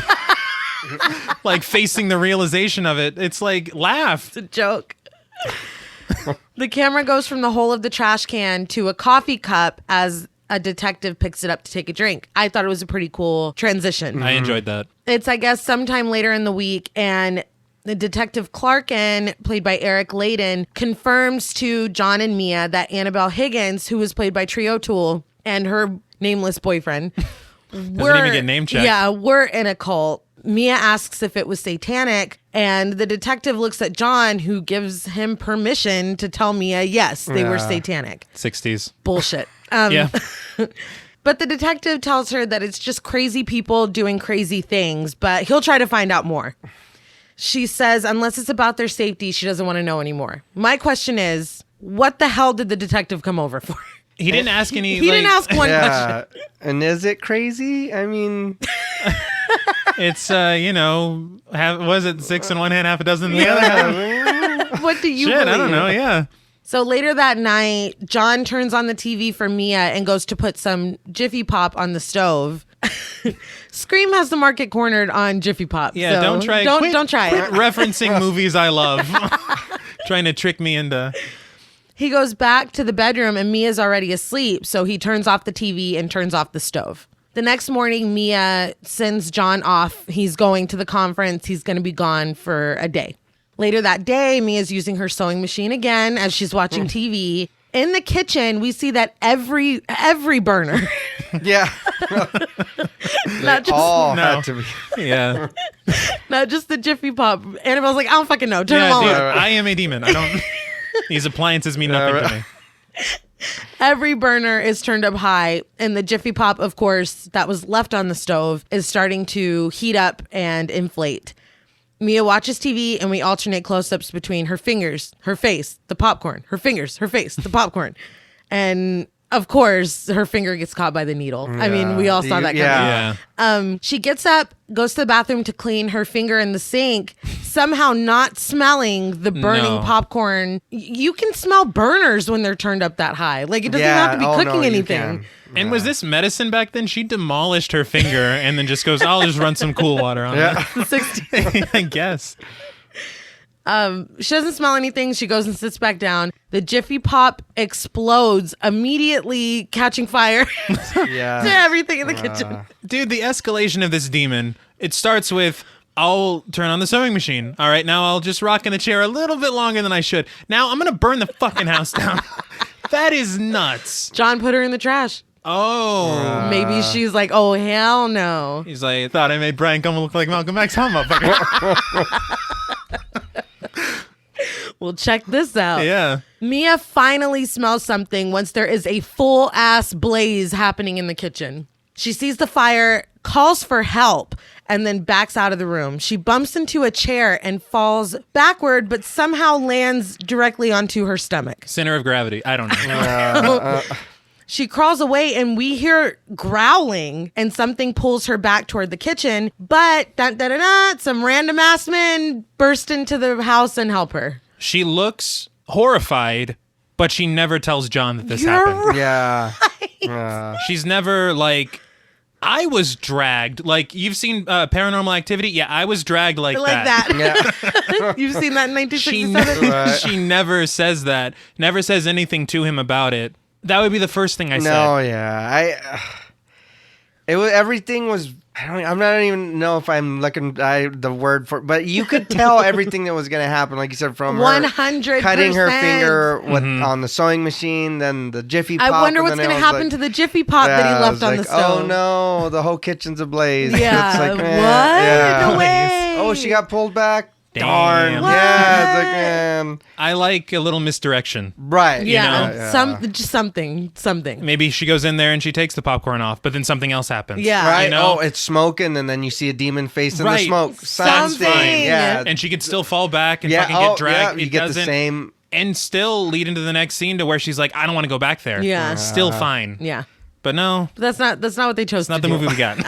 C: Like facing the realization of it. It's like, laugh.
A: It's a joke. The camera goes from the hole of the trash can to a coffee cup as a detective picks it up to take a drink. I thought it was a pretty cool transition.
C: I enjoyed that.
A: It's, I guess, sometime later in the week, and the Detective Clarkin, played by Eric Layden, confirms to John and Mia that Annabelle Higgins, who was played by Trio Tool, and her nameless boyfriend,
C: Doesn't even get name checked.
A: Yeah, we're in a cult. Mia asks if it was satanic, and the detective looks at John, who gives him permission to tell Mia, yes, they were
B: Yeah.
A: satanic.
C: 60s.
A: Bullshit.
C: Yeah.
A: But the detective tells her that it's just crazy people doing crazy things, but he'll try to find out more. She says, unless it's about their safety, she doesn't want to know anymore. My question is, what the hell did the detective come over for?
C: He didn't ask any.
A: He didn't ask one
B: Yeah.
A: question.
B: And is it crazy? I mean,
C: It's, was it 6 in one hand, half a dozen in the other?
A: What do you
C: Shit,
A: believe?
C: I don't know. Yeah.
A: So later that night, John turns on the TV for Mia and goes to put some Jiffy Pop on the stove. Scream has the market cornered on Jiffy Pop.
C: Yeah,
A: so
C: don't try.
A: Don't try
C: quit
A: it.
C: referencing movies I love. Trying to trick me into.
A: He goes back to the bedroom and Mia's already asleep, so he turns off the TV and turns off the stove. The next morning, Mia sends John off. He's going to the conference. He's going to be gone for a day. Later that day, Mia's using her sewing machine again as she's watching TV. In the kitchen, we see that every burner,
B: yeah.
A: not just
B: All
C: No.
B: had to be.
C: Yeah.
A: not just the Jiffy Pop. Annabelle's like, I don't fucking know. Turn them
C: Yeah,
A: all
C: dude,
A: on.
C: I am a demon. I don't. These appliances mean nothing to me.
A: Every burner is turned up high, and the Jiffy Pop, of course, that was left on the stove is starting to heat up and inflate. Mia watches TV, and we alternate close-ups between her fingers, her face, the popcorn, her fingers, her face, the popcorn. And of course, her finger gets caught by the needle. I mean, we all saw that coming.
C: Yeah.
A: She gets up, goes to the bathroom to clean her finger in the sink, somehow not smelling the burning popcorn. You can smell burners when they're turned up that high. Like, it doesn't have to be cooking anything.
C: And was this medicine back then? She demolished her finger and then just goes, I'll just run some cool water on it.
A: The 60s.
C: I guess.
A: She doesn't smell anything. She goes and sits back down. The Jiffy Pop explodes, immediately catching fire to everything in the kitchen.
C: Dude, the escalation of this demon, it starts with, I'll turn on the sewing machine. All right, now I'll just rock in the chair a little bit longer than I should. Now I'm going to burn the fucking house down. That is nuts.
A: John put her in the trash.
C: Oh.
A: Maybe she's like, oh, hell no.
C: He's like, I thought I made Brian come look like Malcolm X. How motherfucker?
A: Well, check this out.
C: Yeah.
A: Mia finally smells something once there is a full-ass blaze happening in the kitchen. She sees the fire, calls for help, and then backs out of the room. She bumps into a chair and falls backward, but somehow lands directly onto her stomach.
C: Center of gravity. I don't know.
A: She crawls away and we hear growling and something pulls her back toward the kitchen. But some random ass men burst into the house and help her.
C: She looks horrified, but she never tells John that this happened.
B: Right. Yeah.
C: She's never like, I was dragged. Like, you've seen Paranormal Activity? Yeah, I was dragged like that.
B: Yeah.
A: You've seen that in 1967?
C: She never says that. Never says anything to him about it. That would be the first thing I said.
B: No, yeah. Everything was. I'm not even know if I'm looking the word for, but you could tell everything that was going to happen, like you said, from
A: 100%.
B: cutting her finger on the sewing machine, then the Jiffy Pop.
A: I wonder what's going to happen to the Jiffy Pop that he left on the stove.
B: Oh no, the whole kitchen's ablaze.
A: Yeah.
B: It's like,
A: what?
B: Yeah.
A: No way.
B: Oh, she got pulled back.
C: Damn.
B: Darn.
A: What?
B: Yeah. It's like, man.
C: I like a little misdirection.
B: Right.
A: Yeah.
C: You know?
A: Just something.
C: Maybe she goes in there and she takes the popcorn off, but then something else happens.
A: Yeah.
B: Right.
C: You know?
B: Oh, it's smoking, and then you see a demon face in the
C: Right.
B: smoke.
C: That's
A: Something.
C: fine.
B: Yeah.
C: And she could still fall back and
B: Yeah.
C: fucking get dragged.
B: You
C: It
B: get the
C: doesn't-
B: same.
C: And still lead into the next scene to where she's like, I don't want to go back there.
A: Yeah.
C: Still fine.
A: Yeah.
C: But no,
A: But that's not what they chose
C: it's not
A: to
C: the
A: do.
C: movie we got.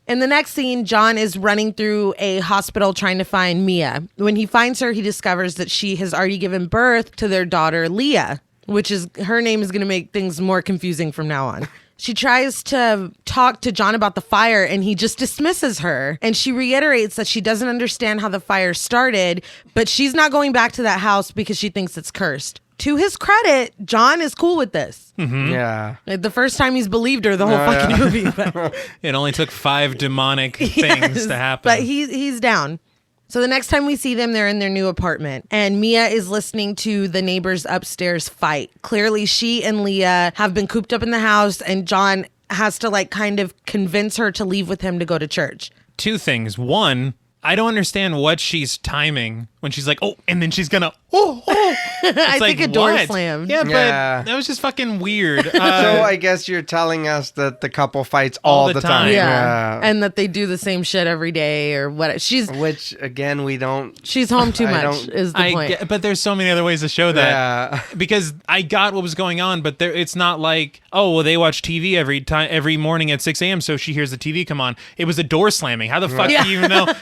A: In the next scene, John is running through a hospital trying to find Mia. When he finds her, he discovers that she has already given birth to their daughter, Leah, which is her name is going to make things more confusing from now on. She tries to talk to John about the fire and he just dismisses her. And she reiterates that she doesn't understand how the fire started, but she's not going back to that house because she thinks it's cursed. To his credit, John is cool with this.
B: Yeah.
A: Like, the first time he's believed her the whole fucking movie. But
C: It only took 5 demonic things to happen.
A: But he's down. So the next time we see them, they're in their new apartment. And Mia is listening to the neighbors upstairs fight. Clearly, she and Leah have been cooped up in the house. And John has to like kind of convince her to leave with him to go to church.
C: 2 things. 1, I don't understand what she's timing when she's like, oh, and then she's gonna, oh.
A: I
C: like,
A: think a door
C: what?
A: slam.
C: Yeah, but
B: Yeah.
C: that was just fucking weird.
B: So I guess you're telling us that the couple fights all the time.
A: Yeah. And that they do the same shit every day or what.
B: Which, again, we don't.
A: She's home too
B: I
A: much
B: don't-
A: is the point.
C: But there's so many other ways to show that.
B: Yeah.
C: Because I got what was going on, but it's not like, oh, well, they watch TV every morning at 6 a.m., so she hears the TV come on. It was a door slamming. How the fuck do you even know?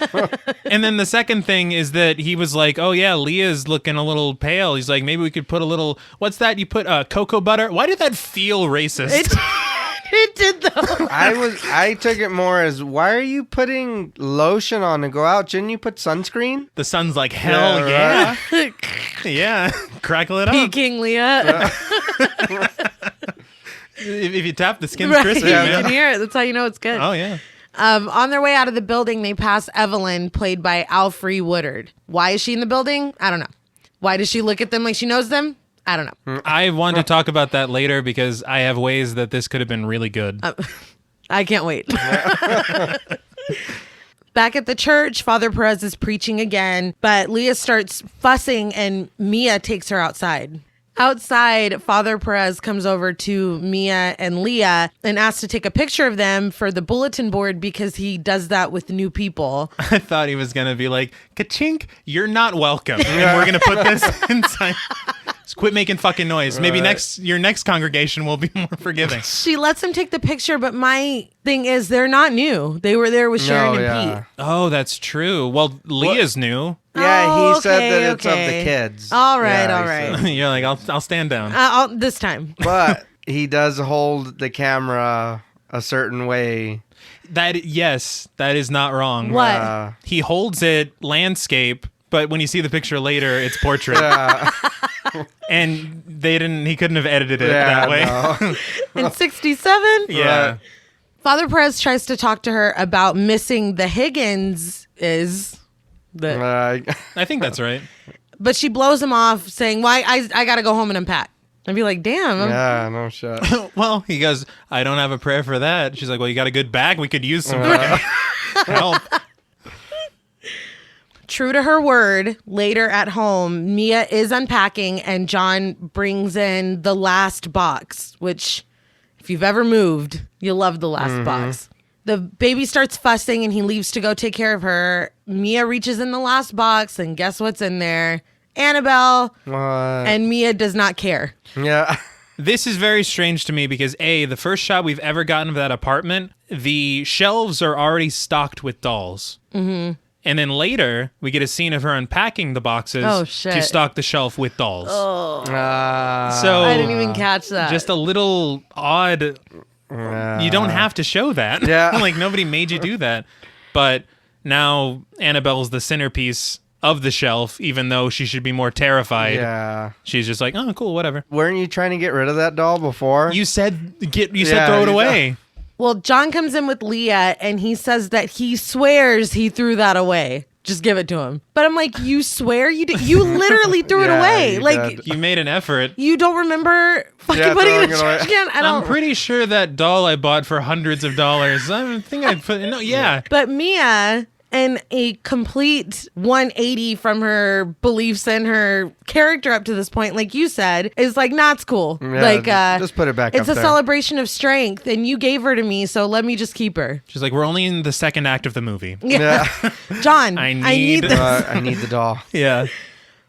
C: And then the second thing is that he was like, oh, yeah, Leah's looking a little pale. He's like, maybe we could put a little, what's that? You put cocoa butter? Why did that feel racist?
A: It did though.
B: I took it more as, why are you putting lotion on to go out? Shouldn't you put sunscreen?
C: The son's like, hell
B: Yeah,
C: yeah. Yeah. Crackle it up.
A: Peking Leah.
C: If you tap, the skin's
A: Right.
C: crispy,
A: You
C: man.
A: can hear it. That's how you know it's good.
C: Oh, yeah.
A: On their way out of the building, they pass Evelyn, played by Alfre Woodard. Why is she in the building? I don't know. Why does she look at them like she knows them? I don't know.
C: I want to talk about that later because I have ways that this could have been really good.
A: I can't wait. Back at the church, Father Perez is preaching again, but Leah starts fussing and Mia takes her outside. Outside, Father Perez comes over to Mia and Leah and asks to take a picture of them for the bulletin board because he does that with new people.
C: I thought he was going to be like, ka-chink, you're not welcome. And we're going to put this inside. Just quit making fucking noise. Maybe your next congregation will be more forgiving.
A: She lets him take the picture, but my thing is they're not new. They were there with Sharon and Pete.
C: Oh, that's true. Well, Leah's new.
B: Yeah, he said that it's of the kids.
A: All right.
C: You're like, I'll stand down.
A: This time.
B: But he does hold the camera a certain way.
C: That is not wrong.
A: What?
C: He holds it landscape, but when you see the picture later, it's portrait. And he couldn't have edited it that way.
B: No.
A: In 67?
C: Yeah.
B: Right.
A: Father Perez tries to talk to her about missing the Higgins
C: I think that's right.
A: but she blows him off saying, why I gotta go home and unpack. I'd be like, damn.
B: Yeah, no shit.
C: Well, he goes, I don't have a prayer for that. She's like, well, you got a good bag. We could use some fucking help.
A: True to her word, later at home, Mia is unpacking and John brings in the last box, which if you've ever moved, you'll love the last box. The baby starts fussing and he leaves to go take care of her. Mia reaches in the last box and guess what's in there? Annabelle.
B: What?
A: And Mia does not care.
B: Yeah.
C: This is very strange to me because the first shot we've ever gotten of that apartment, the shelves are already stocked with dolls. Mm-hmm. And then later, we get a scene of her unpacking the boxes to stock the shelf with dolls.
A: Oh.
C: So
A: I didn't even catch that.
C: Just a little odd. You don't have to show that.
B: Yeah.
C: Like, nobody made you do that. But now Annabelle's the centerpiece of the shelf, even though she should be more terrified.
B: Yeah.
C: She's just like, oh, cool, whatever.
B: Weren't you trying to get rid of that doll before?
C: You said throw it away.
A: Well, John comes in with Leah and he says that he swears he threw that away. Just give it to him. But I'm like, you swear you did? You literally threw it away. Like
C: you made an effort.
A: You don't remember fucking putting it in the trash can?
C: I'm pretty sure that doll I bought for hundreds of dollars. I think I put
A: But Mia, in a complete 180 from her beliefs and her character up to this point, like you said, is like, nah, it's cool.
B: Yeah,
A: like,
B: just put it back.
A: It's
B: up
A: a
B: there.
A: celebration of strength, and you gave her to me, so let me just keep her.
C: She's like, we're only in the second act of the movie.
A: Yeah. John,
C: I
A: I need this.
B: I need the doll.
C: Yeah.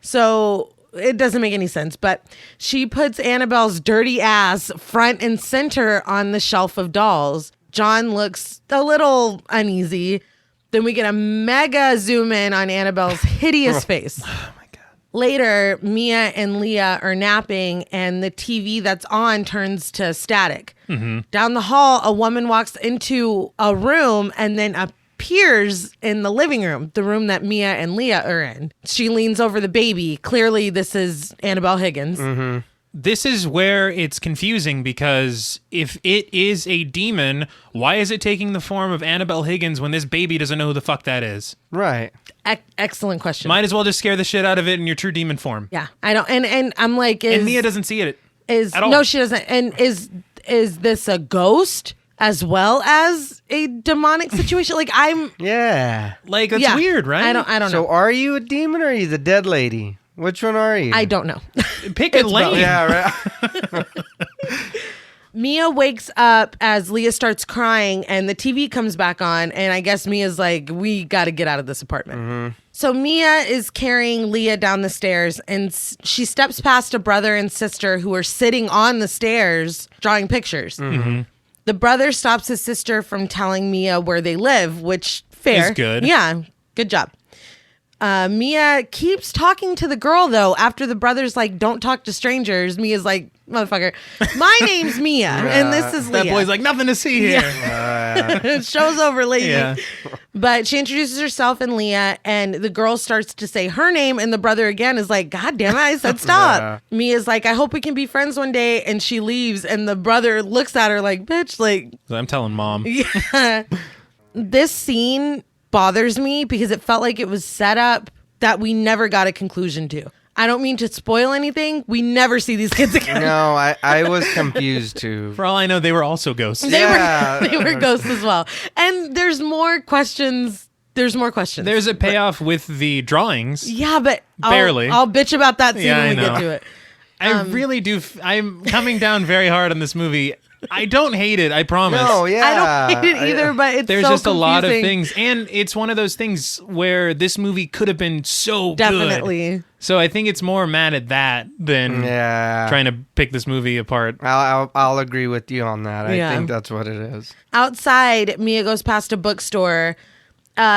A: So it doesn't make any sense, but she puts Annabelle's dirty ass front and center on the shelf of dolls. John looks a little uneasy. Then we get a mega zoom in on Annabelle's hideous face.
C: Oh my God.
A: Later, Mia and Leah are napping and the TV that's on turns to static. Mm-hmm. Down the hall, a woman walks into a room and then appears in the living room, the room that Mia and Leah are in. She leans over the baby. Clearly, this is Annabelle Higgins.
B: Mm-hmm.
C: This is where it's confusing because if it is a demon, why is it taking the form of Annabelle Higgins when this baby doesn't know who the fuck that is?
B: Right.
A: Excellent question.
C: Might as well just scare the shit out of it in your true demon form.
A: Yeah, I don't. And I'm like,
C: and Mia doesn't see it at all.
A: No, she doesn't. And is this a ghost as well as a demonic situation? Like
B: Yeah.
C: Like that's weird, right?
A: I don't know.
B: So are you a demon or are you the dead lady? Which one are you?
A: I don't know.
C: Pick a lane.
B: Yeah, right.
A: Mia wakes up as Leah starts crying and the TV comes back on. And I guess Mia's like, we got to get out of this apartment. Mm-hmm. So Mia is carrying Leah down the stairs and she steps past a brother and sister who are sitting on the stairs drawing pictures. Mm-hmm. The brother stops his sister from telling Mia where they live, which fair.
C: Is good.
A: Yeah, good job. Mia keeps talking to the girl, though, after the brother's like, don't talk to strangers. Mia's like, motherfucker, my name's Mia, and this is Leah.
C: That boy's like, nothing to see here.
A: Show's over, lady.
C: Yeah.
A: But she introduces herself and Leah, and the girl starts to say her name, and the brother again is like, God damn it, I said stop.
B: Yeah.
A: Mia's like, I hope we can be friends one day, and she leaves, and the brother looks at her like, bitch, like.
C: I'm telling mom.
A: Yeah. This scene bothers me because it felt like it was set up that we never got a conclusion to. I don't mean to spoil anything. We never see these kids again.
B: No, I was confused too.
C: For all I know, they were also ghosts.
A: They were ghosts as well. And there's more questions. There's
C: There's a payoff with the drawings.
A: Yeah, but
C: Barely.
A: I'll bitch about that scene when we
C: I
A: get
C: know.
A: to it.
C: I really do. I'm coming down very hard on this movie. I don't hate it. I promise.
B: No, yeah.
A: I don't hate it either, but it's
C: There's
A: so
C: just a lot of
A: confusing.
C: things, and it's one of those things where this movie could have been so good.
A: Definitely.
C: So I think it's more mad at that than trying to pick this movie apart.
B: I'll agree with you on that. I
A: Yeah.
B: think that's what it is.
A: Outside, Mia goes past a bookstore.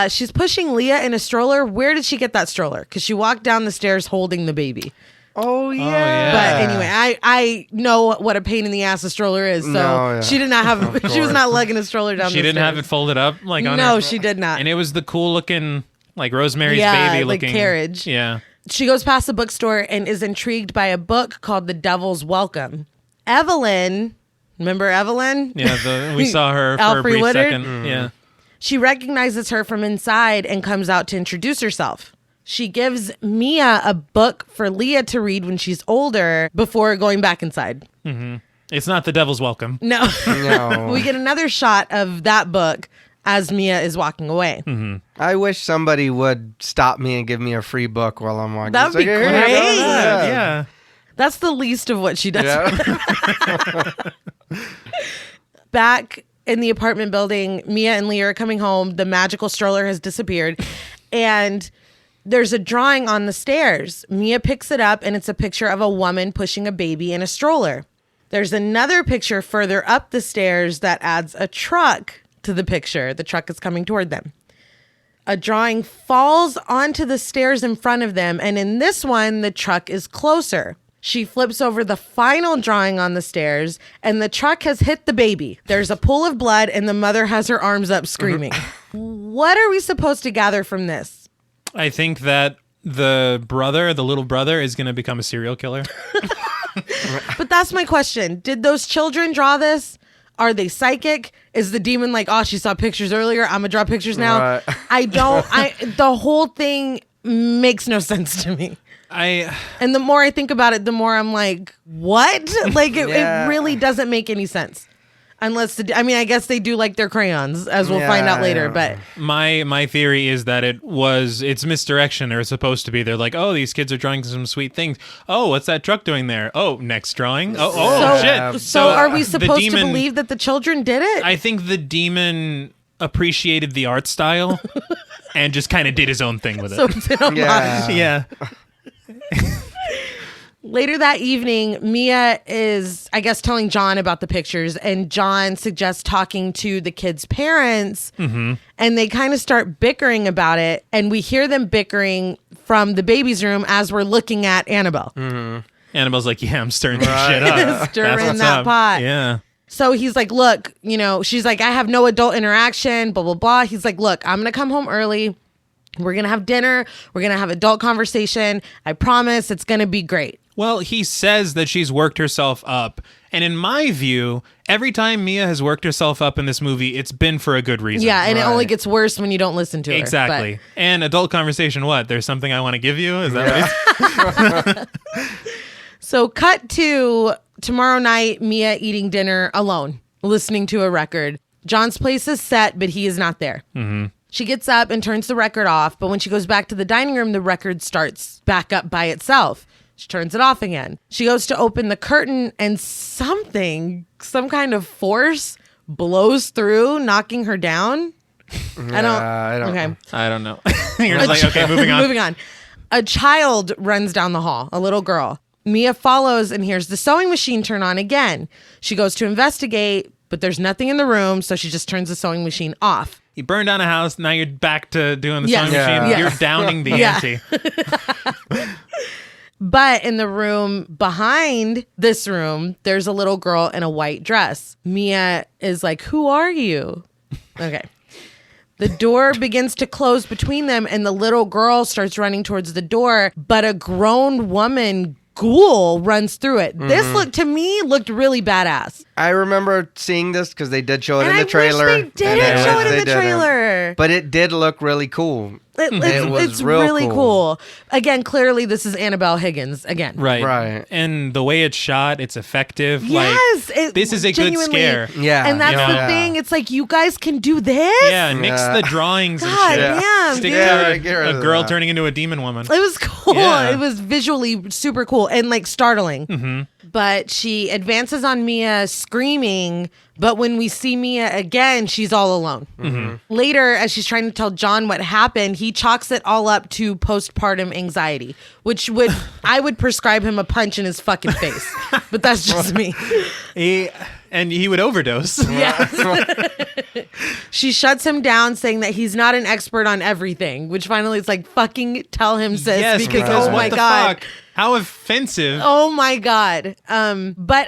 A: She's pushing Leah in a stroller. Where did she get that stroller? Because she walked down the stairs holding the baby.
B: Oh yeah.
C: yeah.
A: But anyway, I know what a pain in the ass a stroller is. So
B: No, yeah.
A: she did not have. She was
B: course.
A: not lugging a stroller down.
C: She
A: the
C: didn't
A: stairs.
C: have it folded up like on
A: No,
C: her.
A: she did not.
C: And it was the cool looking, like Rosemary's
A: Yeah,
C: Baby
A: like
C: looking
A: carriage.
C: Yeah.
A: She goes past the bookstore and is intrigued by a book called The Devil's Welcome. Evelyn, remember Evelyn?
C: Yeah, we saw her for a
A: Alfre
C: brief
A: Woodard?
C: second. Yeah.
A: She recognizes her from inside and comes out to introduce herself. She gives Mia a book for Leah to read when she's older before going back inside.
C: It's not The Devil's Welcome.
A: No.
B: No.
A: We get another shot of that book as Mia is walking away.
B: I wish somebody would stop me and give me a free book while I'm walking.
A: That'd
B: It's
A: be
B: like, here you
A: great.
B: go.
C: Yeah.
A: That's the least of what she does.
B: Yeah.
A: Back in the apartment building, Mia and Leah are coming home. The magical stroller has disappeared. And there's a drawing on the stairs. Mia picks it up, and it's a picture of a woman pushing a baby in a stroller. There's another picture further up the stairs that adds a truck to the picture. The truck is coming toward them. A drawing falls onto the stairs in front of them, and in this one, the truck is closer. She flips over the final drawing on the stairs, and the truck has hit the baby. There's a pool of blood, and the mother has her arms up screaming. What are we supposed to gather from this?
C: I think that the little brother, is going to become a serial killer.
A: But that's my question. Did those children draw this? Are they psychic? Is the demon like, oh, she saw pictures earlier, I'm gonna draw pictures now?
B: Right.
A: The whole thing makes no sense to me. And the more I think about it, the more I'm like, what? Like, it really doesn't make any sense. Unless, I guess they do like their crayons, as we'll find out later. But
C: my theory is that it's misdirection, or it's supposed to be. They're like, oh, these kids are drawing some sweet things. Oh, what's that truck doing there? Oh, next drawing. Oh, shit.
A: So are we
C: the
A: supposed
C: demon,
A: to believe that the children did it?
C: I think the demon appreciated the art style and just kind of did his own thing with it.
A: So it's an homage.
B: Yeah.
C: Yeah.
A: Later that evening, Mia is, I guess, telling John about the pictures, and John suggests talking to the kids' parents, and they kind of start bickering about it, and we hear them bickering from the baby's room as we're looking at Annabelle.
C: Annabelle's like, yeah, I'm stirring some shit up.
A: Stirring
C: That's what's
A: that
C: up.
A: pot.
C: Yeah.
A: So he's like, look, she's like, I have no adult interaction, blah, blah, blah. He's like, look, I'm going to come home early. We're going to have dinner. We're going to have adult conversation. I promise it's going to be great.
C: Well, he says that she's worked herself up. And in my view, every time Mia has worked herself up in this movie, it's been for a good reason.
A: Yeah, and it only gets worse when you don't listen to her.
C: Exactly. And adult conversation, what? There's something I want to give you? Is that what
A: So cut to tomorrow night, Mia eating dinner alone, listening to a record. John's place is set, but he is not there. She gets up and turns the record off, but when she goes back to the dining room, the record starts back up by itself. She turns it off again. She goes to open the curtain, and some kind of force blows through, knocking her down. I don't
B: know.
C: I don't know. You're just like, okay, moving on.
A: Moving on. A child runs down the hall, a little girl. Mia follows and hears the sewing machine turn on again. She goes to investigate, but there's nothing in the room, so she just turns the sewing machine off.
C: You burned down a house, now you're back to doing the sewing
A: Yes.
C: machine.
A: Yes.
C: You're downing the
A: Yeah.
C: ante.
A: But in the room behind this room, there's a little girl in a white dress. Mia is like, who are you? Okay. The door begins to close between them, and the little girl starts running towards the door, but a grown woman ghoul runs through it. This looked really badass.
B: I remember seeing this because they did show it
A: And
B: in
A: I
B: the trailer.
A: wish they didn't show it in the trailer.
B: But it did look really cool.
A: It's
B: real
A: really cool. Again, clearly this is Annabelle Higgins again.
C: Right. And the way it's shot, it's effective.
A: Yes.
C: This is a good scare.
B: Yeah.
A: And that's
C: you know?
A: the thing. It's like, you guys can do this?
C: Yeah, and mix the drawings
A: God
C: and shit.
A: damn,
C: Stick
A: dude.
B: get rid
C: to
B: of
C: a girl
B: that.
C: turning into a demon woman.
A: It was cool.
C: Yeah.
A: It was visually super cool and like startling.
C: Mm-hmm.
A: But she advances on Mia screaming. But when we see Mia again, she's all alone.
C: Mm-hmm.
A: Later, as she's trying to tell John what happened, he chalks it all up to postpartum anxiety, which I would prescribe him a punch in his fucking face. But that's just me.
C: He would overdose.
A: Yes. She shuts him down, saying that he's not an expert on everything, which finally it's like, fucking tell him, sis,
C: Yes,
A: because
C: because
A: oh my
C: what the
A: God.
C: fuck? How offensive.
A: Oh my God. But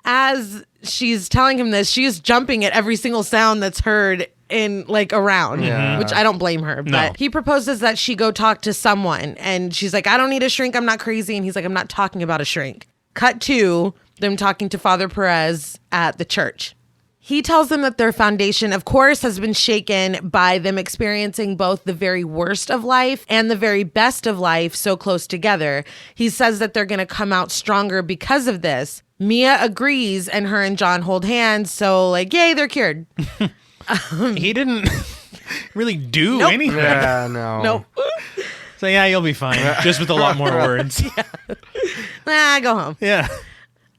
A: as she's telling him this, she is jumping at every single sound that's heard in like around,
B: Yeah.
A: which I don't blame her.
C: No.
A: But he proposes that she go talk to someone, and she's like, I don't need a shrink. I'm not crazy. And he's like, I'm not talking about a shrink. Cut to them talking to Father Perez at the church. He tells them that their foundation, of course, has been shaken by them experiencing both the very worst of life and the very best of life so close together. He says that they're going to come out stronger because of this. Mia agrees, and her and John hold hands. So, like, yay, they're cured.
C: He didn't really do
A: Nope.
C: anything.
B: Yeah, no.
A: Nope.
C: So yeah, you'll be fine. Just with a lot more words.
A: Go home.
C: Yeah.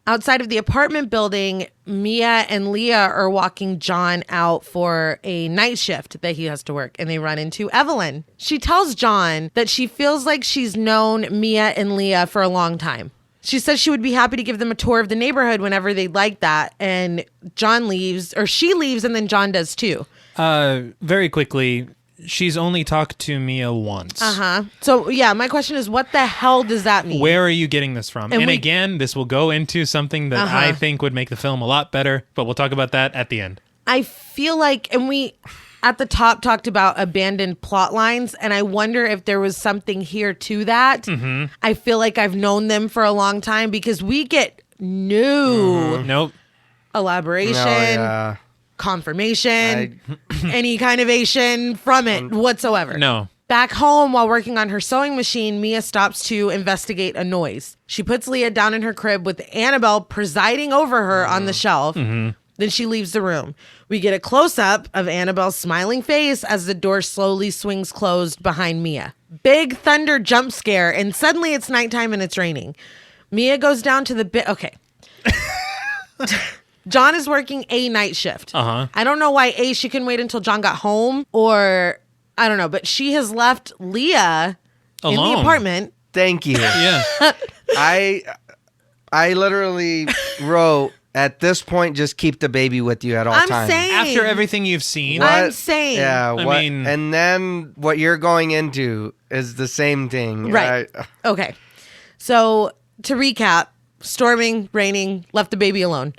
A: Outside of the apartment building, Mia and Leah are walking John out for a night shift that he has to work, and they run into Evelyn. She tells John that she feels like she's known Mia and Leah for a long time. She says she would be happy to give them a tour of the neighborhood whenever they'd like that, and John leaves, or she leaves, and then John does too.
C: Very quickly, she's only talked to Mia once.
A: So, yeah, my question is, what the hell does that mean?
C: Where are you getting this from? And again, this will go into something that I think would make the film a lot better, but we'll talk about that at the end.
A: I feel like, and we at the top talked about abandoned plot lines, and I wonder if there was something here to that. I feel like I've known them for a long time because we get no
C: Nope.
A: elaboration,
B: No, yeah.
A: confirmation, any kind of ation from it whatsoever.
C: No.
A: Back home, while working on her sewing machine, Mia stops to investigate a noise. She puts Leah down in her crib with Annabelle presiding over her on the shelf. Then she leaves the room. We get a close-up of Annabelle's smiling face as the door slowly swings closed behind Mia. Big thunder jump scare, and suddenly it's nighttime and it's raining. Mia goes down to the Okay. John is working a night shift. I don't know why she couldn't wait until John got home, or I don't know, but she has left Leah in the
C: Alone.
A: apartment.
B: Thank you.
C: Yeah.
B: I literally wrote, at this point, just keep the baby with you at all
A: I'm
B: times.
A: saying.
C: After everything you've seen.
A: I'm saying.
B: Yeah,
C: I
B: what,
C: mean-
B: and then what you're going into is the same thing.
A: Right. Okay. So to recap, storming, raining, left the baby alone.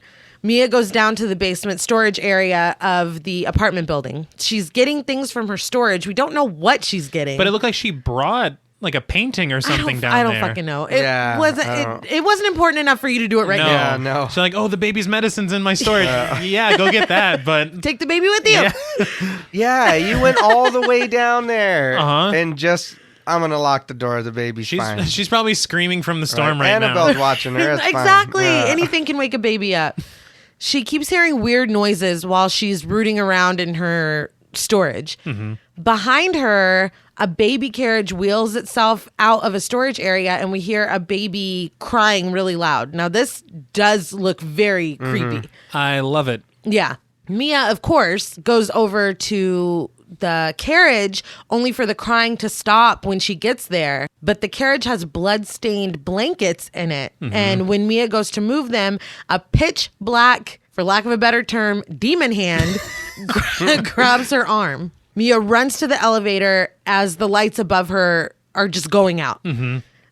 A: Mia goes down to the basement storage area of the apartment building. She's getting things from her storage. We don't know what she's getting.
C: But it looked like she brought like a painting or something down there.
A: I don't fucking know. It
B: Yeah,
A: wasn't.
B: I don't-
A: It wasn't important enough for you to do it right
C: No.
A: now.
B: Yeah, no.
C: So like, oh, the baby's medicine's in my storage. Yeah, go get that. But
A: Take the baby with you.
C: yeah.
B: Yeah, you went all the way down there
C: Uh-huh.
B: and just, I'm going to lock the door. The baby's fine.
C: she's probably screaming from the storm right
B: Annabelle's
C: now.
B: watching her. It's fine.
A: Exactly.
B: Yeah.
A: Anything can wake a baby up. She keeps hearing weird noises while she's rooting around in her storage. Behind her, a baby carriage wheels itself out of a storage area, and we hear a baby crying really loud. Now, this does look very creepy.
C: I love it.
A: Yeah. Mia, of course, goes over to the carriage only for the crying to stop when she gets there. But the carriage has blood-stained blankets in it. And when Mia goes to move them, a pitch black, for lack of a better term, demon hand grabs her arm. Mia runs to the elevator as the lights above her are just going out.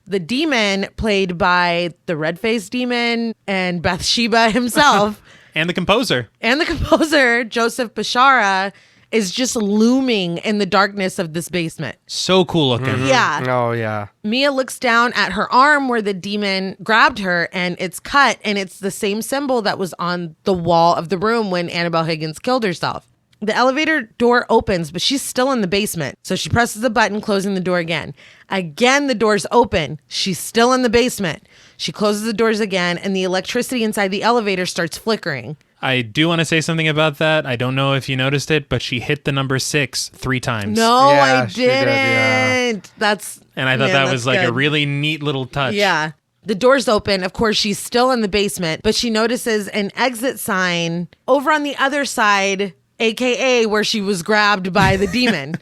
A: The demon, played by the red-faced demon and Bathsheba himself,
C: And the composer.
A: and the composer, Joseph Bashara, is just looming in the darkness of this basement.
C: So cool looking.
A: Yeah.
B: Oh, yeah.
A: Mia looks down at her arm where the demon grabbed her, and it's cut, and it's the same symbol that was on the wall of the room when Annabelle Higgins killed herself. The elevator door opens, but she's still in the basement. So she presses the button, closing the door again. Again, the doors open. She's still in the basement. She closes the doors again, and the electricity inside the elevator starts flickering.
C: I do want to say something about that. I don't know if you noticed it, but she hit the number 6 3 times.
A: No,
B: Yeah,
A: I
B: she did,
A: didn't.
B: yeah.
C: And I thought that was like a
A: good.
C: really neat little touch.
A: Yeah. The doors open. Of course, she's still in the basement, but she notices an exit sign over on the other side, AKA where she was grabbed by the demon.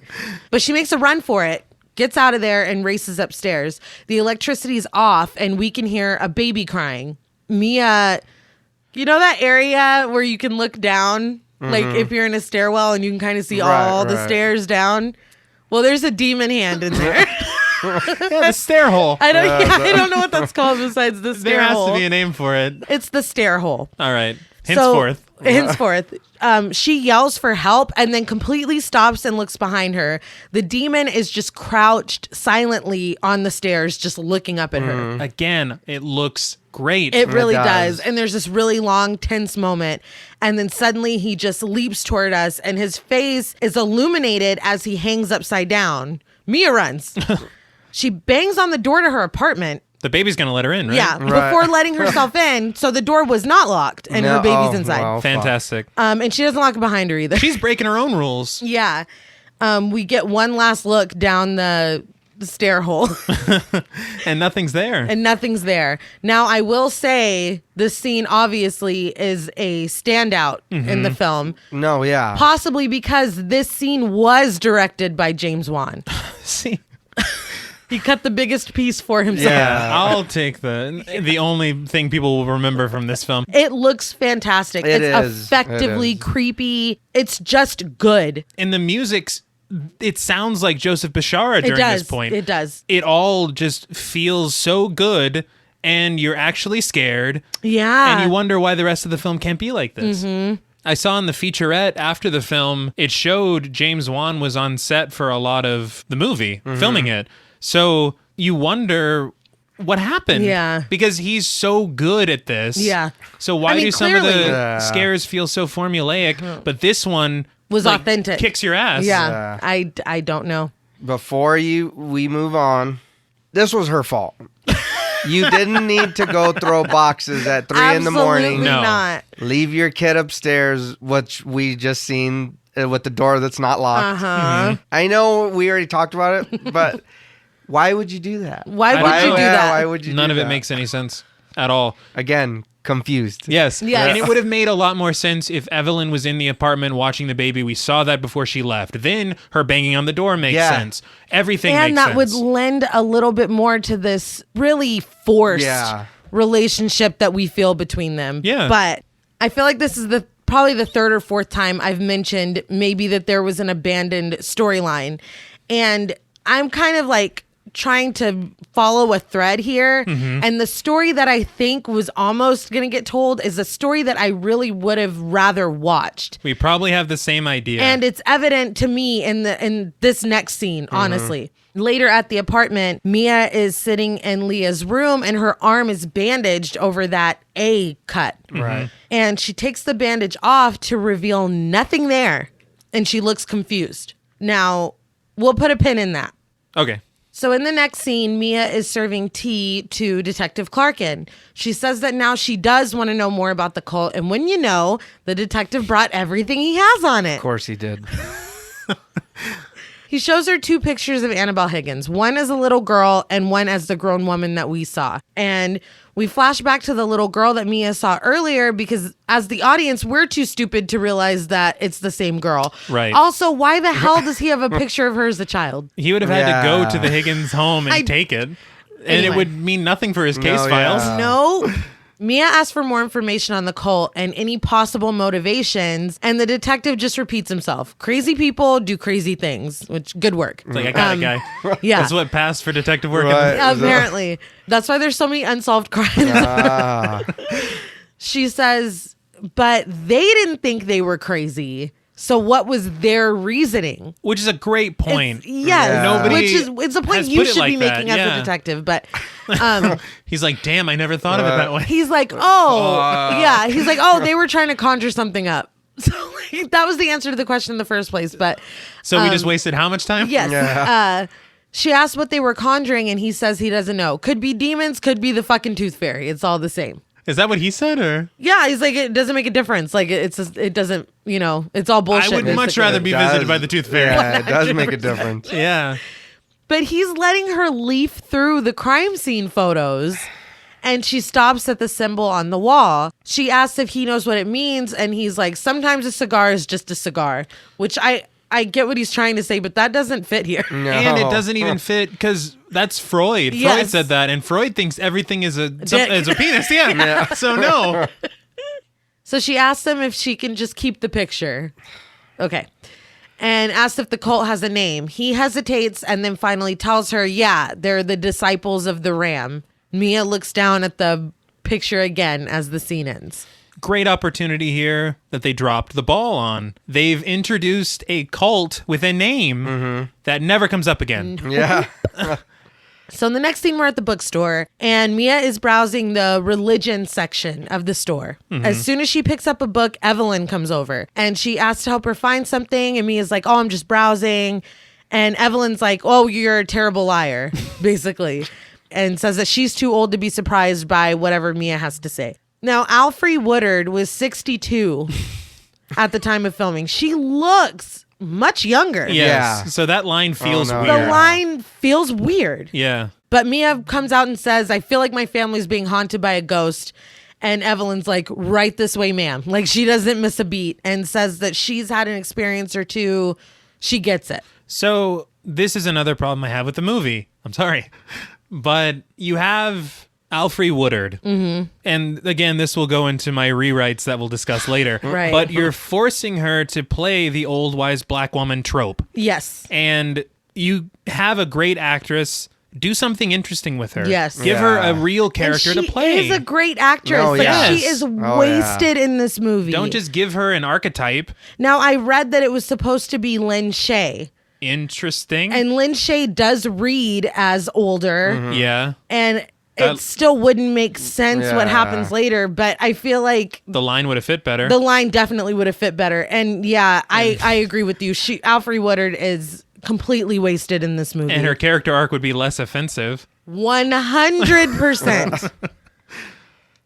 A: But she makes a run for it, gets out of there, and races upstairs. The electricity's off, and we can hear a baby crying. Mia, you know that area where you can look down? Like if you're in a stairwell and you can kind of see all the stairs down? Well, there's a demon hand in there.
C: Yeah, the stair hole.
A: I don't know what that's called besides the stair
C: There has
A: hole.
C: to be a name for it.
A: It's the stair hole.
C: All right.
A: So-
C: Henceforth.
A: She yells for help and then completely stops and looks behind her. The demon is just crouched silently on the stairs, just looking up at her.
C: Again, it looks great.
A: It really
B: does.
A: does. And there's this really long, tense moment. And then suddenly he just leaps toward us and his face is illuminated as he hangs upside down. Mia runs. She bangs on the door to her apartment.
C: The baby's going to let her in, right?
A: Yeah,
B: Right.
A: before letting herself in. So the door was not locked and her
B: No,
A: baby's
B: oh,
A: inside.
B: well, fuck.
C: Fantastic.
A: And she doesn't lock it behind her either.
C: She's breaking her own rules.
A: Yeah. We get one last look down the stair hole
C: And nothing's there.
A: and nothing's there. Now, I will say this scene obviously is a standout in the film,
B: No, yeah.
A: possibly because this scene was directed by James Wan.
C: See?
A: He cut the biggest piece for himself.
C: Yeah, I'll take the only thing people will remember from this film.
A: It looks fantastic.
B: It
A: It's
B: is.
A: effectively
B: It is.
A: creepy. It's just good.
C: And the music's, it sounds like Joseph Bishara during
A: does.
C: this point.
A: It does.
C: It all just feels so good, and you're actually scared,
A: Yeah.
C: and you wonder why the rest of the film can't be like this. I saw in the featurette after the film, it showed James Wan was on set for a lot of the movie, filming it. So you wonder what happened.
A: Yeah.
C: Because he's so good at this.
A: Yeah.
C: So why
A: I mean,
C: do some of the
A: clearly.
B: Yeah.
C: scares feel so formulaic, but this one
A: Was
C: like,
A: authentic.
C: kicks your ass?
A: Yeah.
B: Yeah.
A: I don't know.
B: Before we move on, this was her fault. You didn't need to go throw boxes at 3 in the morning.
A: Absolutely
C: No.
A: not.
B: Leave your kid upstairs, which we just seen with the door that's not locked.
A: Uh-huh.
B: I know we already talked about it, but why would you do that?
A: Why
C: I
A: would
C: don't
A: you
C: know.
A: do
B: Yeah,
A: that?
B: Why would you
C: None
B: do
C: of it
B: that?
C: makes any sense at all.
B: Again, confused.
C: Yes.
A: Yes.
C: And it would have made a lot more sense if Evelyn was in the apartment watching the baby. We saw that before she left. Then her banging on the door makes
B: Yeah.
C: sense. Everything
A: And
C: makes
A: that would
C: sense.
A: lend a little bit more to this really forced
B: Yeah.
A: relationship that we feel between them.
C: Yeah.
A: But I feel like this is probably the third or fourth time I've mentioned maybe that there was an abandoned storyline. And I'm kind of like trying to follow a thread here. And the story that I think was almost going to get told is a story that I really would have rather watched.
C: We probably have the same idea.
A: And it's evident to me in this next scene, honestly. Later at the apartment, Mia is sitting in Leah's room and her arm is bandaged over that A cut.
B: Right.
A: And she takes the bandage off to reveal nothing there. And she looks confused. Now, we'll put a pin in that.
C: okay.
A: So in the next scene, Mia is serving tea to Detective Clarkin. She says that now she does want to know more about the cult. And when you know, the detective brought everything he has on it.
B: Of course he did.
A: He shows her 2 pictures of Annabelle Higgins, one as a little girl and one as the grown woman that we saw. And we flash back to the little girl that Mia saw earlier because as the audience, we're too stupid to realize that it's the same girl.
C: Right.
A: Also, why the hell does he have a picture of her as a child?
C: He would have had to go
B: Yeah.
C: to the Higgins home and take it. And
A: Anyway.
C: it would mean nothing for his case
B: No,
C: files.
B: yeah.
A: No. Mia asks for more information on the cult and any possible motivations, and the detective just repeats himself. Crazy people do crazy things, which good work.
C: It's like, I got it, guy.
A: Yeah.
C: That's what passed for detective work.
B: Right.
A: Apparently. That's why there's so many unsolved crimes.
B: Ah.
A: She says, but they didn't think they were crazy. So what was their reasoning?
C: Which is a great point.
A: Yes.
B: Yeah.
C: Nobody
A: it's a point
C: has
A: you
C: put it
A: should
C: like
A: be
C: that,
A: making as
C: yeah.
A: a detective. But
C: He's like, damn, I never thought of it that way.
A: he's like, oh, yeah. He's like, oh, they were trying to conjure something up. So like, that was the answer to the question in the first place. But
C: So we just wasted how much time?
A: yes.
B: Yeah.
A: She asked what they were conjuring, and he says he doesn't know. Could be demons, could be the fucking tooth fairy. It's all the same.
C: Is that what he said, or?
A: Yeah, he's like, it doesn't make a difference. Like, it doesn't, it's all bullshit.
C: I would much
A: basically.
C: rather be visited by the tooth fairy.
B: Yeah, it does make a difference.
C: Yeah.
A: But he's letting her leaf through the crime scene photos, and she stops at the symbol on the wall. She asks if he knows what it means, and he's like, sometimes a cigar is just a cigar, which I get what he's trying to say, but that doesn't fit here.
B: No.
C: And it doesn't even fit because that's Freud.
A: Yes.
C: Freud said that, and Freud thinks everything is a penis. Yeah. So no.
A: So she asks him if she can just keep the picture. Okay. And asks if the cult has a name. He hesitates and then finally tells her, yeah, they're the disciples of the Ram. Mia looks down at the picture again as the scene ends.
C: Great opportunity here that they dropped the ball on. They've introduced a cult with a name that never comes up again.
B: Yeah.
A: So in the next scene, we're at the bookstore, and Mia is browsing the religion section of the store. As soon as she picks up a book, Evelyn comes over, and she asks to help her find something, and Mia's like, oh, I'm just browsing. And Evelyn's like, oh, you're a terrible liar, basically, and says that she's too old to be surprised by whatever Mia has to say. Now, Alfre Woodard was 62 at the time of filming. She looks much younger.
C: Yes.
B: Yeah.
C: So that line feels
B: no.
C: weird.
A: The
B: Yeah.
A: line feels weird.
C: Yeah.
A: But Mia comes out and says, I feel like my family's being haunted by a ghost. And Evelyn's like, right this way, ma'am. Like, she doesn't miss a beat, and says that she's had an experience or two. She gets it.
C: So this is another problem I have with the movie. I'm sorry. But you have Alfre Woodard. And again, this will go into my rewrites that we'll discuss later.
A: Right.
C: But you're forcing her to play the old wise black woman trope.
A: Yes.
C: And you have a great actress. Do something interesting with her.
A: Yes.
C: Give her a
B: Yeah.
C: real character
A: and
C: to play.
A: She is a great actress.
B: Oh,
A: like,
B: yes.
A: she is
B: Oh,
A: wasted in this movie.
C: Don't just give her an archetype.
A: Now, I read that it was supposed to be Lynn Shay.
C: Interesting.
A: And Lynn Shay does read as older.
C: Yeah.
A: And
C: That-
A: it still wouldn't make sense what
B: Yeah.
A: happens later. But I feel like
C: The line would have fit better.
A: the line definitely would have fit better. And yeah, I agree with you. Alfre Woodard is completely wasted in this movie.
C: and her character arc would be less offensive.
A: 100%.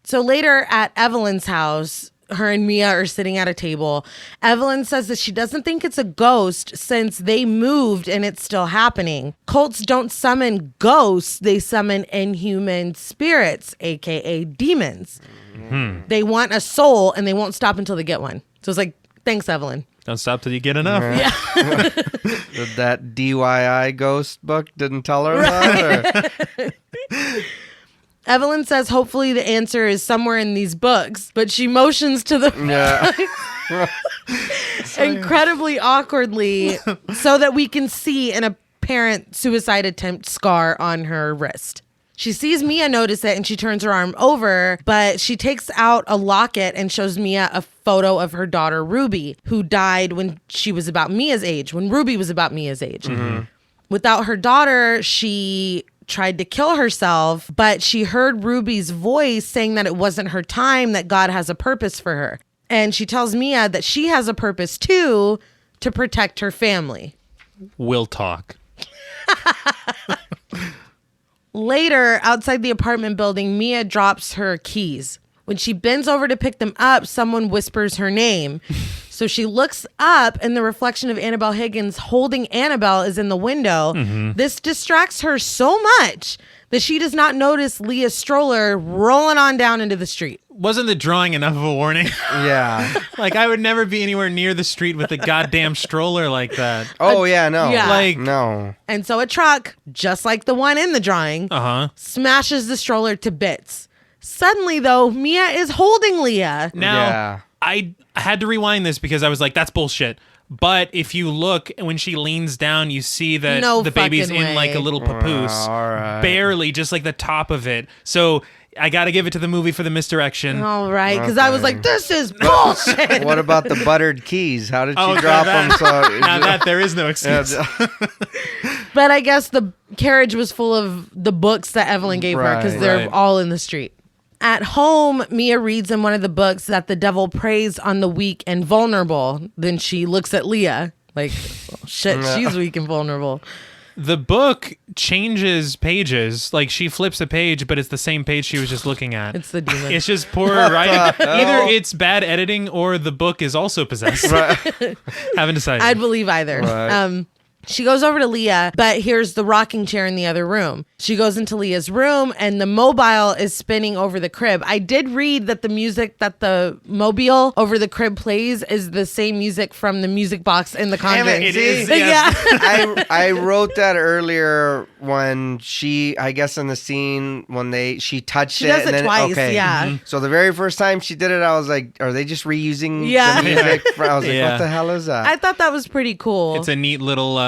A: So later at Evelyn's house, her and Mia are sitting at a table. Evelyn says that she doesn't think it's a ghost since they moved and it's still happening. Cults don't summon ghosts, they summon inhuman spirits, aka demons. They want a soul and they won't stop until they get one. So it's like, thanks, Evelyn.
C: Don't stop till you get enough.
B: That DIY ghost book didn't tell her that? Or?
A: Evelyn says hopefully the answer is somewhere in these books, but she motions to the
B: Yeah.
A: incredibly awkwardly so that we can see an apparent suicide attempt scar on her wrist. She sees Mia notice it and she turns her arm over, but she takes out a locket and shows Mia a photo of her daughter Ruby, who died when she was about Mia's age, when Ruby was about Mia's age. Without her daughter, she tried to kill herself, but she heard Ruby's voice saying that it wasn't her time, that God has a purpose for her. And she tells Mia that she has a purpose too, to protect her family.
C: We'll talk.
A: Later, outside the apartment building, Mia drops her keys. When she bends over to pick them up, someone whispers her name. So she looks up, and the reflection of Annabelle Higgins holding Annabelle is in the window. This distracts her so much that she does not notice Leah's stroller rolling on down into the street.
C: Wasn't the drawing enough of a warning?
B: Yeah.
C: Like, I would never be anywhere near the street with a goddamn stroller like that.
B: Oh, yeah, no.
A: Yeah.
C: Like,
B: No.
A: And so a truck, just like the one in the drawing, smashes the stroller to bits. Suddenly, though, Mia is holding Leah.
C: Now,
B: Yeah.
C: I had to rewind this because I was like, that's bullshit. But if you look, when she leans down, you see that
A: No
C: the baby's
A: fucking
C: in like
A: way.
C: a little papoose.
B: All right.
C: Barely, just like the top of it. So I got to give it to the movie for the misdirection.
A: All right, because I was like, this is bullshit.
B: What about the buttered keys? How did she
C: Oh,
B: drop
C: that-
B: them? So
C: Now that there is no excuse.
A: But I guess the carriage was full of the books that Evelyn gave her because they're
B: Right.
A: all in the street. At home, Mia reads in one of the books that the devil preys on the weak and vulnerable. Then she looks at Leah like, oh, shit, she's weak and vulnerable.
C: The book changes pages. Like, she flips a page, but it's the same page she was just looking at.
A: It's the demon.
C: It's just poor writing. Either it's bad editing or the book is also possessed.
B: Right.
C: Haven't decided.
A: I'd believe either.
B: Right.
A: She goes over to Leah, but here's the rocking chair in the other room. She goes into Leah's room, and the mobile is spinning over the crib. I did read that the music that the mobile over the crib plays is the same music from the music box in The Conjuring.
C: It is. Yes.
A: Yeah.
B: I wrote that earlier when she, I guess in the scene when she touched
A: She
B: it.
A: does it
B: and then,
A: twice,
B: okay.
A: yeah.
C: Mm-hmm.
B: So the very first time she did it, I was like, are they just reusing
A: Yeah.
B: the music? I was like,
C: Yeah.
B: what the hell is that?
A: I thought that was pretty cool.
C: It's a neat little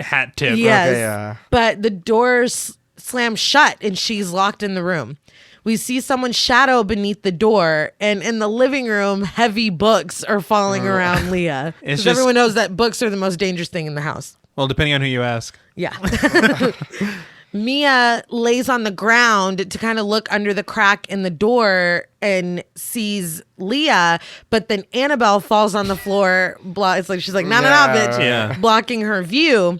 C: hat tip.
A: Yes.
B: Okay, yeah.
A: But the doors slam shut and she's locked in the room. We see someone's shadow beneath the door, and in the living room, heavy books are falling around Leah.
C: It's
A: Because
C: just-
A: everyone knows that books are the most dangerous thing in the house.
C: Well, depending on who you ask.
A: Yeah. Mia lays on the ground to kind of look under the crack in the door and sees Leah, but then Annabelle falls on the floor. It's like she's like, no, bitch.
C: Yeah.
A: Blocking her view.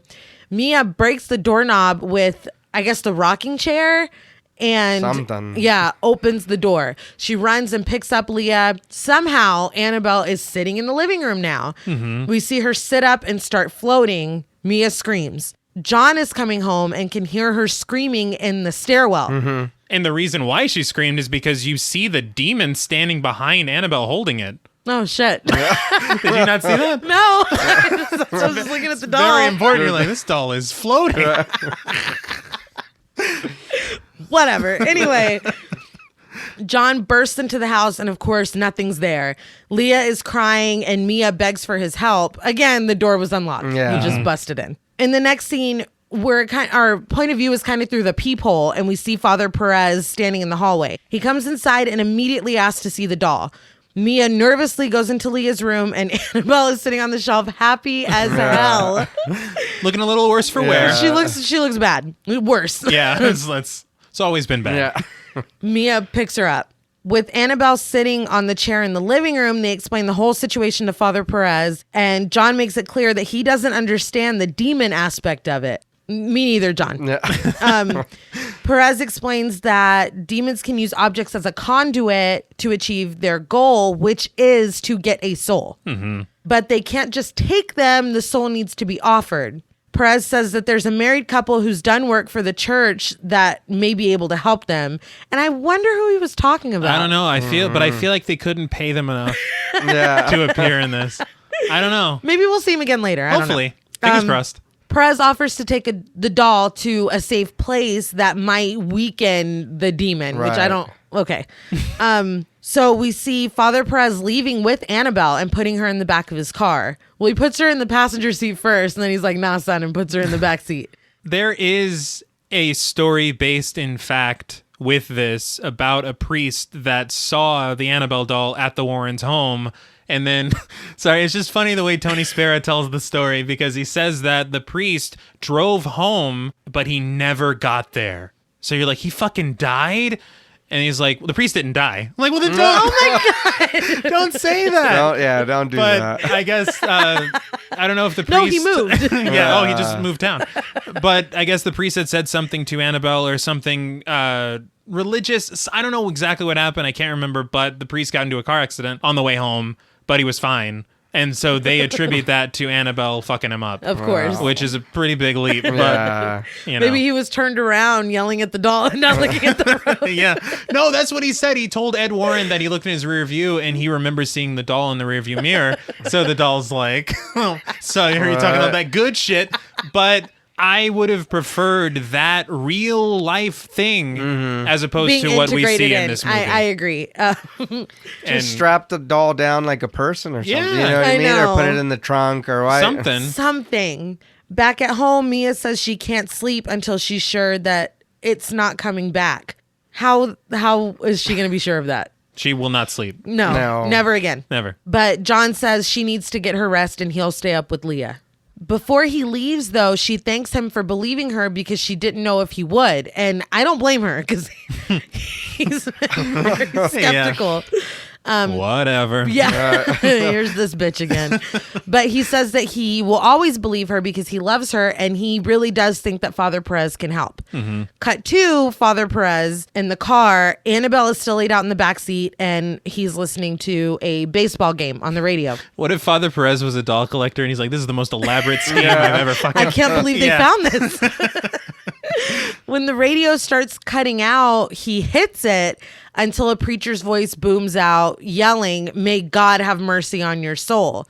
A: Mia breaks the doorknob with, I guess, the rocking chair and
B: Something.
A: yeah, opens the door. She runs and picks up Leah. Somehow Annabelle is sitting in the living room now. We see her sit up and start floating. Mia screams. John is coming home and can hear her screaming in the stairwell.
C: And the reason why she screamed is because you see the demon standing behind Annabelle holding it.
A: Oh shit.
C: Did you not see that?
A: No. I was just looking at the doll.
C: Very important. You're like, this doll is floating.
A: Whatever. Anyway, John bursts into the house and of course nothing's there. Leah is crying and Mia begs for his help. Again, the door was unlocked.
B: Yeah.
A: He just busted in. In the next scene, our point of view is kind of through the peephole and we see Father Perez standing in the hallway. He comes inside and immediately asks to see the doll. Mia nervously goes into Leah's room and Annabelle is sitting on the shelf happy as hell.
C: Looking a little worse for wear.
A: She looks bad. Worse.
C: Yeah, it's always been bad.
B: Yeah.
A: Mia picks her up. With Annabelle sitting on the chair in the living room, they explain the whole situation to Father Perez, and John makes it clear that he doesn't understand the demon aspect of it. Me neither, John.
B: Yeah.
A: Perez explains that demons can use objects as a conduit to achieve their goal, which is to get a soul. But they can't just take them. The soul needs to be offered. Perez says that there's a married couple who's done work for the church that may be able to help them. And I wonder who he was talking about.
C: I don't know. I feel like they couldn't pay them enough
B: Yeah.
C: to appear in this. I don't know.
A: Maybe we'll see him again later. I don't know.
C: Hopefully. Fingers crossed.
A: Perez offers to take the doll to a safe place that might weaken the demon, which I
B: Right.
A: don't. Okay. So we see Father Perez leaving with Annabelle and putting her in the back of his car. Well, he puts her in the passenger seat first, and then he's like, nah, son, and puts her in the back seat.
C: There is a story based in fact with this about a priest that saw the Annabelle doll at the Warrens' home. And then, sorry, it's just funny the way Tony Spera tells the story because he says that the priest drove home, but he never got there. So you're like, he fucking died? And he's like, well, the priest didn't die. I'm like, well, then don't. Oh my God. Don't say that.
B: Don't do
C: But
B: that.
C: I guess, I don't know if the priest.
A: No, he moved.
C: Yeah, he just moved town. But I guess the priest had said something to Annabelle or something religious. I don't know exactly what happened. I can't remember. But the priest got into a car accident on the way home, but he was fine. And so they attribute that to Annabelle fucking him up.
A: Of course.
C: Which is a pretty big leap. But,
B: Yeah.
C: you know.
A: Maybe he was turned around yelling at the doll and not looking at the road.
C: Yeah. No, that's what he said. He told Ed Warren that he looked in his rear view and he remembers seeing the doll in the rear view mirror. So the doll's like, oh, so I heard you talking about that good shit, but I would have preferred that real life thing as opposed
A: Being
C: to what we
A: integrated
C: see in this movie.
A: I agree.
B: Just strap the doll down like a person or something.
C: Yeah.
B: You know what I
A: I
B: mean?
A: know.
B: Or put it in the trunk or what?
C: Something.
A: Back at home, Mia says she can't sleep until she's sure that it's not coming back. How is she going to be sure of that?
C: She will not sleep.
A: No,
B: No.
A: never again.
C: Never.
A: But John says she needs to get her rest and he'll stay up with Leah. Before he leaves, though, she thanks him for believing her because she didn't know if he would. And I don't blame her because he's very skeptical.
C: Whatever.
A: Yeah. Here's this bitch again. But he says that he will always believe her because he loves her and he really does think that Father Perez can help. Cut to Father Perez in the car. Annabelle is still laid out in the back seat and he's listening to a baseball game on the radio.
C: What if Father Perez was a doll collector and he's like, this is the most elaborate scheme I've ever fucking...
A: I can't believe they found this. When the radio starts cutting out, he hits it until a preacher's voice booms out yelling, "May God have mercy on your soul."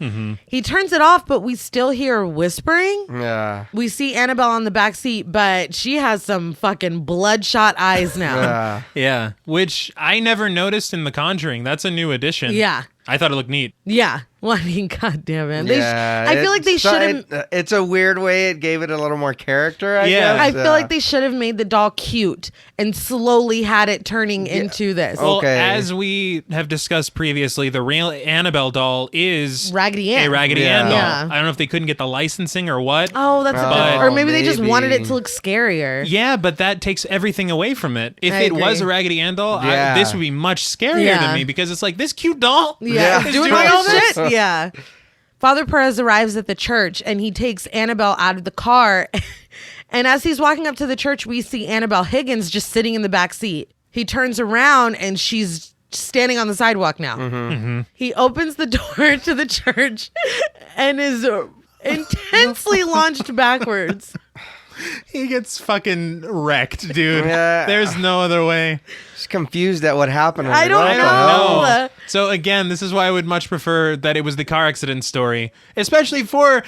A: He turns it off, but we still hear whispering.
B: Yeah.
A: We see Annabelle on the back seat, but she has some fucking bloodshot eyes now.
C: Yeah, which I never noticed in The Conjuring. That's a new addition.
A: Yeah.
C: I thought it looked neat.
A: Yeah. Well, I mean, God damn it.
B: Yeah,
A: I feel like they should have...
B: It's a weird way it gave it a little more character, I guess.
A: I feel like they should have made the doll cute and slowly had it turning into this.
C: Well, as we have discussed previously, the real Annabelle doll is
A: Raggedy Ann.
C: a Raggedy Ann doll.
A: Yeah.
C: I don't know if they couldn't get the licensing or what.
A: Oh, that's a
C: But-
A: good... Or maybe they just wanted it
B: maybe.
A: to look scarier.
C: Yeah, but that takes everything away from it. If
A: I
C: it was
A: agree.
C: a Raggedy Ann doll,
B: Yeah.
C: this would be much scarier
A: Yeah.
C: to me because it's like, this cute doll?
A: Yeah,
B: Yeah.
A: doing all this. Yeah. Father Perez arrives at the church and he takes Annabelle out of the car. And as he's walking up to the church, we see Annabelle Higgins just sitting in the back seat. He turns around and she's standing on the sidewalk now. He opens the door to the church and is intensely launched backwards.
C: He gets fucking wrecked, dude.
B: Yeah.
C: There's no other way.
B: Just confused at what happened.
A: I don't
B: What the
A: know.
B: hell?
C: No. So again, this is why I would much prefer that it was the car accident story, especially for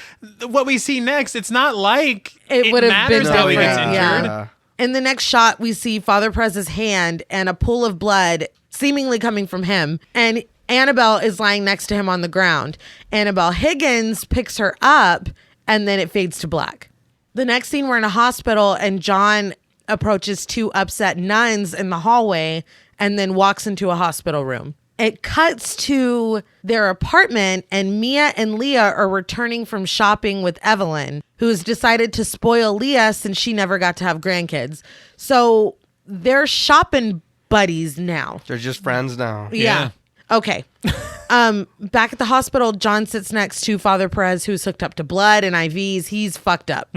C: what we see next. It's not like
A: It would have been
C: matters how he gets
A: different,
C: injured.
A: yeah. In the next shot, we see Father Perez's hand and a pool of blood seemingly coming from him. And Annabelle is lying next to him on the ground. Annabelle Higgins picks her up and then it fades to black. The next scene, we're in a hospital and John approaches two upset nuns in the hallway and then walks into a hospital room. It cuts to their apartment and Mia and Leah are returning from shopping with Evelyn, who has decided to spoil Leah since she never got to have grandkids. So they're shopping buddies now.
B: They're just friends now.
A: Yeah. Okay. Back at the hospital, John sits next to Father Perez, who's hooked up to blood and IVs. He's fucked up.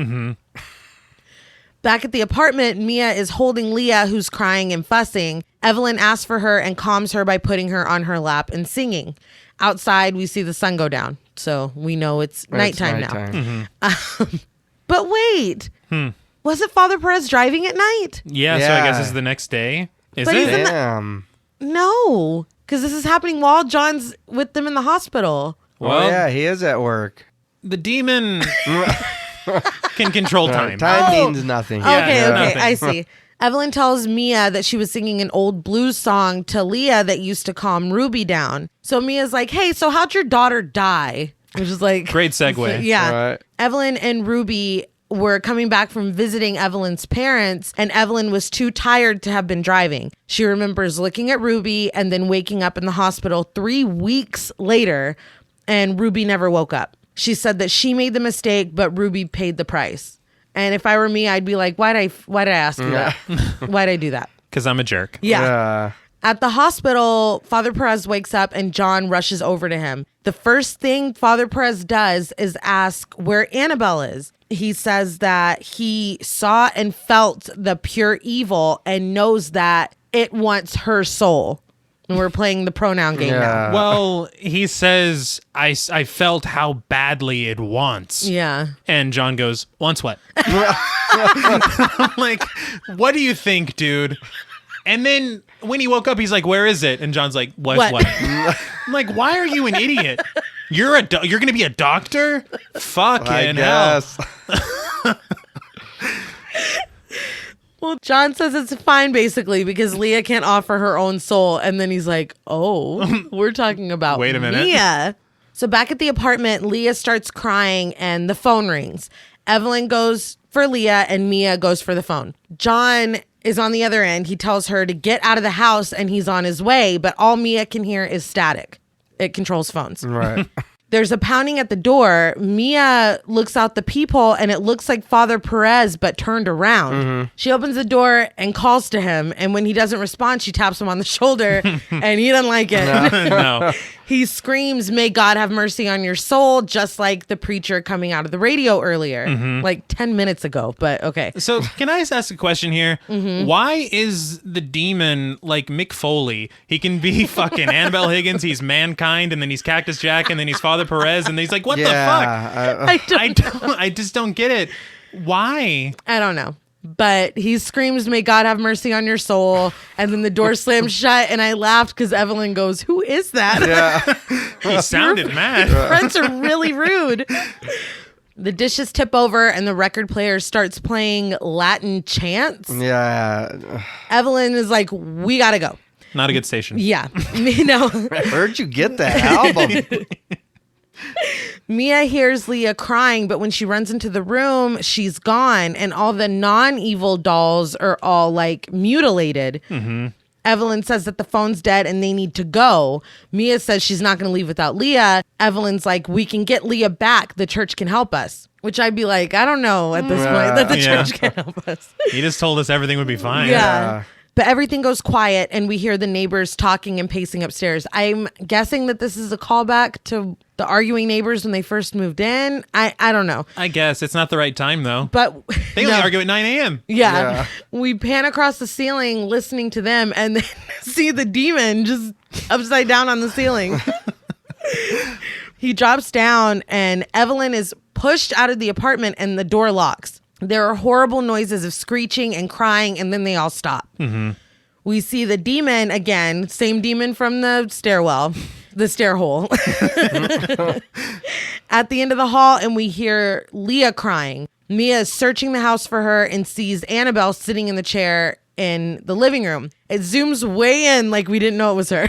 A: Back at the apartment, Mia is holding Leah, who's crying and fussing. Evelyn asks for her and calms her by putting her on her lap and singing. Outside, we see the sun go down, so we know it's nighttime now. But wait, wasn't Father Perez driving at night?
C: Yeah, so I guess it's the next day. Is
A: But he's
C: it?
A: in the-
B: Damn.
A: No, because this is happening while John's with them in the hospital.
B: Well, yeah, he is at work.
C: The demon can control time.
B: Time
A: Oh.
B: means nothing.
A: Okay,
C: nothing.
A: I see. Evelyn tells Mia that she was singing an old blues song to Leah that used to calm Ruby down. So Mia's like, hey, so how'd your daughter die? Which is like...
C: Great segue.
A: Yeah.
B: Right.
A: Evelyn and Ruby were coming back from visiting Evelyn's parents, and Evelyn was too tired to have been driving. She remembers looking at Ruby and then waking up in the hospital 3 weeks later, and Ruby never woke up. She said that she made the mistake, but Ruby paid the price. And if I were me, I'd be like, why'd I ask you that? Why'd I do that?
C: Because I'm a jerk.
A: Yeah. At the hospital, Father Perez wakes up and John rushes over to him. The first thing Father Perez does is ask where Annabelle is. He says that he saw and felt the pure evil and knows that it wants her soul. And we're playing the pronoun game now.
C: Well, he says, I felt how badly it wants.
A: Yeah.
C: And John goes, wants what? I'm like, what do you think, dude? And then when he woke up, he's like, where is it? And John's like, what? I'm like, why are you an idiot? You're going to be a doctor? Fucking
B: I
C: hell.
B: guess.
A: Well, John says it's fine, basically, because Leah can't offer her own soul. And then he's like, oh, we're talking about
C: Wait a minute.
A: Mia. So back at the apartment, Leah starts crying and the phone rings. Evelyn goes for Leah and Mia goes for the phone. John is on the other end. He tells her to get out of the house and he's on his way, but all Mia can hear is static. It controls phones.
B: Right.
A: There's a pounding at the door. Mia looks out the peephole and it looks like Father Perez, but turned around. She opens the door and calls to him. And when he doesn't respond, she taps him on the shoulder and he doesn't like it.
C: No.
A: He screams, "May God have mercy on your soul," just like the preacher coming out of the radio earlier, like 10 minutes ago. But okay.
C: So can I just ask a question here? Why is the demon like Mick Foley? He can be fucking Annabelle Higgins, he's Mankind, and then he's Cactus Jack, and then he's Father Perez, and he's like, what the fuck? I just don't get it. Why?
A: I don't know. But he screams, "May God have mercy on your soul." And then the door slams shut. And I laughed because Evelyn goes, "Who is that?"
B: Yeah.
C: He sounded mad.
A: Friends are really rude. The dishes tip over and the record player starts playing Latin chants.
B: Yeah.
A: Evelyn is like, "We gotta go."
C: Not a good station.
A: Yeah. No.
B: Where'd you get that album?
A: Mia hears Leah crying, but when she runs into the room, she's gone, and all the non-evil dolls are all like mutilated. Evelyn says that the phone's dead and they need to go. Mia says she's not going to leave without Leah. Evelyn's like, "We can get Leah back. The church can help us." Which I'd be like, I don't know at this point that the church can help us.
C: He just told us everything would be fine.
A: Yeah. But everything goes quiet and we hear the neighbors talking and pacing upstairs. I'm guessing that this is a callback to the arguing neighbors when they first moved in. I don't know.
C: I guess it's not the right time though.
A: But
C: They only argue at 9 a.m.
A: Yeah. We pan across the ceiling listening to them and then see the demon just upside down on the ceiling. He drops down and Evelyn is pushed out of the apartment and the door locks. There are horrible noises of screeching and crying, and then they all stop. We see the demon again, same demon from the stairwell, the stair hole, at the end of the hall, and we hear Leah crying. Mia is searching the house for her and sees Annabelle sitting in the chair in the living room. It zooms way in like we didn't know it was her.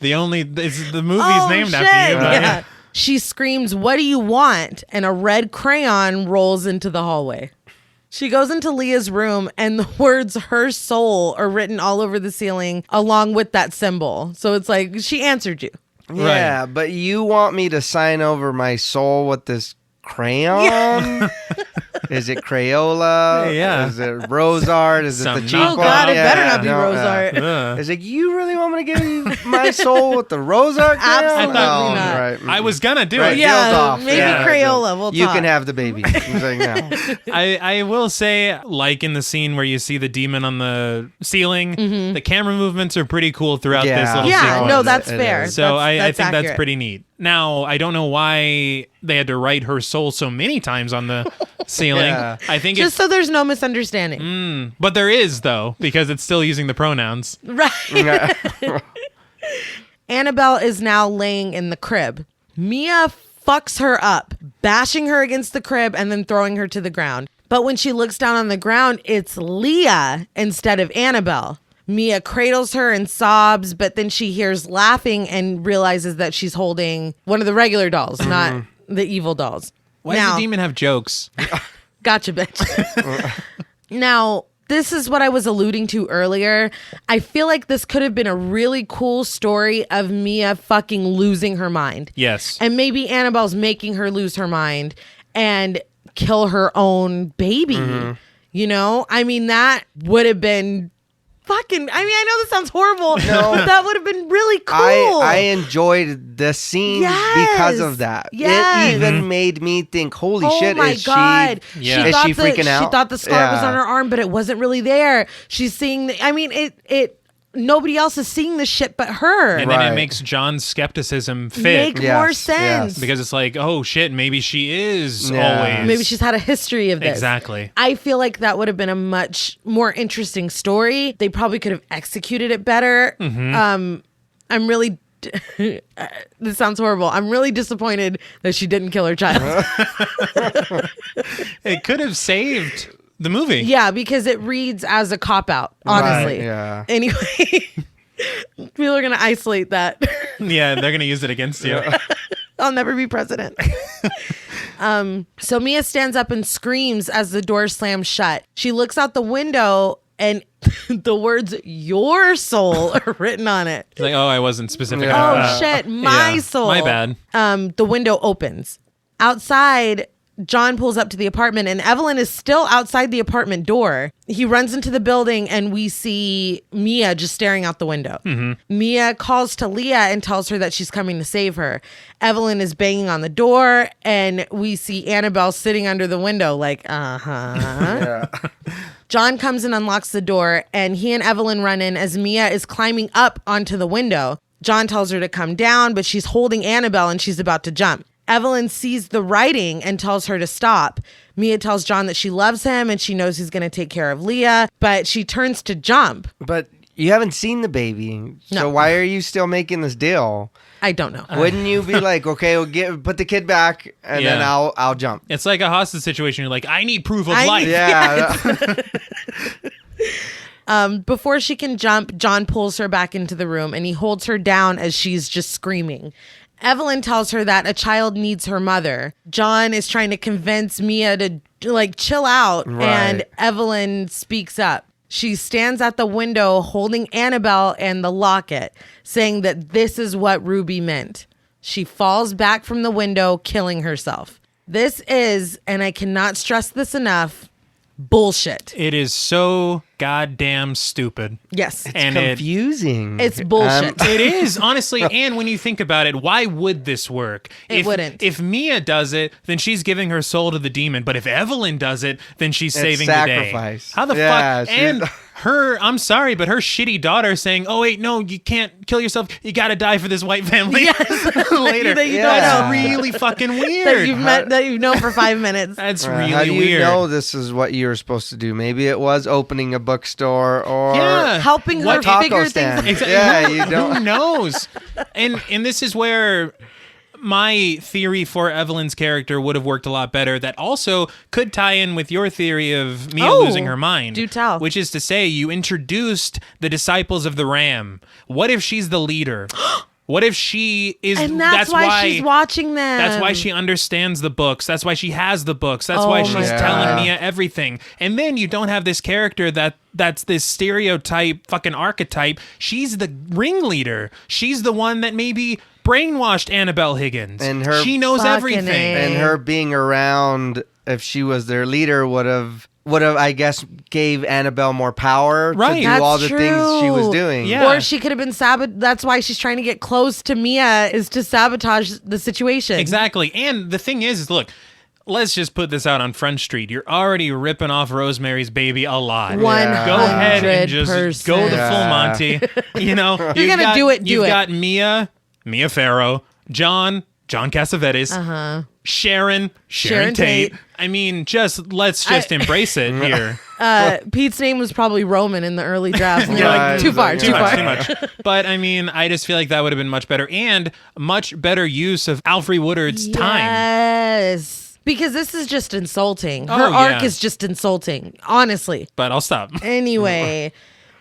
C: The movie's named after you. But
A: Yeah. She screams, "What do you want?" And a red crayon rolls into the hallway. She goes into Leah's room and the words "her soul" are written all over the ceiling along with that symbol. So it's like, she answered you.
B: Yeah, but you want me to sign over my soul with this crayon? Is it Crayola?
C: Yeah.
B: Is it Rose Art? Is it the
C: Something
B: cheap
C: not-
A: Oh God, it
B: one?
A: better not be
B: no,
A: Rose Art.
B: It's like, you really want me to give you my soul with the Rose Art crayon?
A: Absolutely
B: Oh,
A: not.
B: right.
C: I was gonna do
B: Right,
C: it.
A: Yeah,
B: deal's off.
A: maybe Crayola. We'll
B: You
A: talk.
B: can have the baby. He's like, no.
C: I will say, like in the scene where you see the demon on the ceiling, the camera movements are pretty cool throughout
B: Yeah.
C: this little
A: Yeah,
C: sequence.
A: no, that's
B: It
A: fair.
B: is.
C: So I think that's
A: accurate.
C: pretty neat. Now, I don't know why they had to write her soul so many times on the ceiling.
B: Yeah.
C: I think
A: Just so there's no misunderstanding.
C: but there is though, because it's still using the pronouns.
A: Right. Annabelle is now laying in the crib. Mia fucks her up, bashing her against the crib and then throwing her to the ground. But when she looks down on the ground, it's Leah instead of Annabelle. Mia cradles her and sobs, but then she hears laughing and realizes that she's holding one of the regular dolls, not the evil dolls.
C: Why
A: now,
C: does the demon have jokes?
A: Gotcha, bitch. Now, this is what I was alluding to earlier. I feel like this could have been a really cool story of Mia fucking losing her mind.
C: Yes.
A: And maybe Annabelle's making her lose her mind and kill her own baby. You know? I mean, that would have been fucking... I mean, I know this sounds horrible, but that would have been really cool.
B: I enjoyed the scene because of that.
A: Yes.
B: It even made me think, holy
A: Oh
B: shit,
A: my
B: is
A: God.
C: Yeah.
B: is
A: thought
B: she freaking out?
A: She thought the scar was
B: Yeah.
A: on her arm, but it wasn't really there. She's seeing I mean, it nobody else is seeing this shit but her.
C: And then it
B: Right.
C: makes John's skepticism fit.
A: Make
B: Yes,
A: more
B: yes.
A: sense.
C: Because it's like, oh shit, maybe she is
B: Yeah.
C: always.
A: Maybe she's had a history of this.
C: Exactly.
A: I feel like that would have been a much more interesting story. They probably could have executed it better. I'm really... this sounds horrible. I'm really disappointed that she didn't kill her child.
C: It could have saved the movie.
A: Yeah, because it reads as a cop-out, honestly.
B: Right, yeah.
A: Anyway, people are going to isolate that.
C: Yeah, they're going to use it against you.
A: I'll never be president. So Mia stands up and screams as the door slams shut. She looks out the window and The words "your soul" are written on it.
C: It's like, oh, I wasn't specific.
A: Oh shit, my
C: yeah,
A: soul.
C: my bad.
A: The window opens. Outside, John pulls up to the apartment and Evelyn is still outside the apartment door. He runs into the building and we see Mia just staring out the window. Mia calls to Leah and tells her that she's coming to save her. Evelyn is banging on the door and we see Annabelle sitting under the window like,
B: Yeah.
A: John comes and unlocks the door and he and Evelyn run in as Mia is climbing up onto the window. John tells her to come down, but she's holding Annabelle and she's about to jump. Evelyn sees the writing and tells her to stop. Mia tells John that she loves him and she knows he's going to take care of Leah, but she turns to jump.
B: But you haven't seen the baby, so
A: No.
B: why are you still making this deal?
A: I don't know.
B: Wouldn't you be like, okay, we'll put the kid back, and then
C: Yeah.
B: I'll jump?
C: It's like a hostage situation. You're like, I need proof of
A: I
C: life.
A: need-
B: Yeah.
A: Before she can jump, John pulls her back into the room and he holds her down as she's just screaming. Evelyn tells her that a child needs her mother. John is trying to convince Mia to like chill out, and
B: Right.
A: Evelyn speaks up. She stands at the window holding Annabelle and the locket, saying that this is what Ruby meant. She falls back from the window, killing herself. This is, and I cannot stress this enough, bullshit.
C: It is so goddamn stupid.
A: Yes.
C: And
B: Confusing.
A: It's bullshit.
C: it is, honestly. And when you think about it, why would this work?
A: It wouldn't.
C: If Mia does it, then she's giving her soul to the demon. But if Evelyn does it, then she's
B: It's
C: saving
B: sacrifice.
C: the day. How the
B: Yeah,
C: fuck? And
B: she's-
C: her, I'm sorry, but her shitty daughter saying, oh, wait, no, you can't kill yourself. You got to die for this white family later.
A: That you
B: don't
C: That's
B: know.
C: really fucking
A: that
C: weird.
A: you've known for 5 minutes.
C: That's
B: How
C: really
B: do you
C: weird.
B: know this is what you were supposed to do? Maybe it was opening a bookstore or
C: Yeah.
A: Helping her
B: what taco
A: figure
B: stand.
A: things.
B: Yeah, you
C: Who
B: don't.
C: knows? And this is where my theory for Evelyn's character would have worked a lot better. That also could tie in with your theory of Mia
A: Oh,
C: losing her mind.
A: do tell.
C: Which is to say, you introduced the disciples of the Ram. What if she's the leader? What if she is?
A: And that's why she's watching them.
C: That's why she understands the books. That's why she has the books. That's
A: Oh
C: why
A: my
C: she's
B: God.
C: telling Mia everything. And then you don't have this character that's this stereotype fucking archetype. She's the ringleader. She's the one that maybe brainwashed Annabelle Higgins.
B: And her-
C: she knows
A: Fucking
C: everything.
A: A.
B: And her being around, if she was their leader, would have, I guess, gave Annabelle more power
C: Right.
B: to do
A: That's
B: all the things she was
A: true.
B: doing.
C: Yeah.
A: Or she could have been That's why she's trying to get close to Mia, is to sabotage the situation.
C: Exactly. And the thing is look, let's just put this out on Front Street. You're already ripping off Rosemary's Baby a lot.
A: 100%.
C: Go ahead and just go the full Monty. You know,
A: You're gonna do it, do
C: You've
A: it.
C: got Mia Farrow, John Cassavetes, Sharon
A: Sharon
C: Tate.
A: Tate.
C: I mean, let's embrace it here.
A: Pete's name was probably Roman in the early drafts. And you're
B: Yeah,
A: like, too far,
B: it's
A: too
B: like-
A: far.
C: Too much. But I mean, I just feel like that would have been much better and much better use of Alfre Woodard's time.
A: Yes. Because this is just insulting. Her
C: Oh,
A: arc
C: yeah.
A: is just insulting, honestly.
C: But I'll stop.
A: Anyway,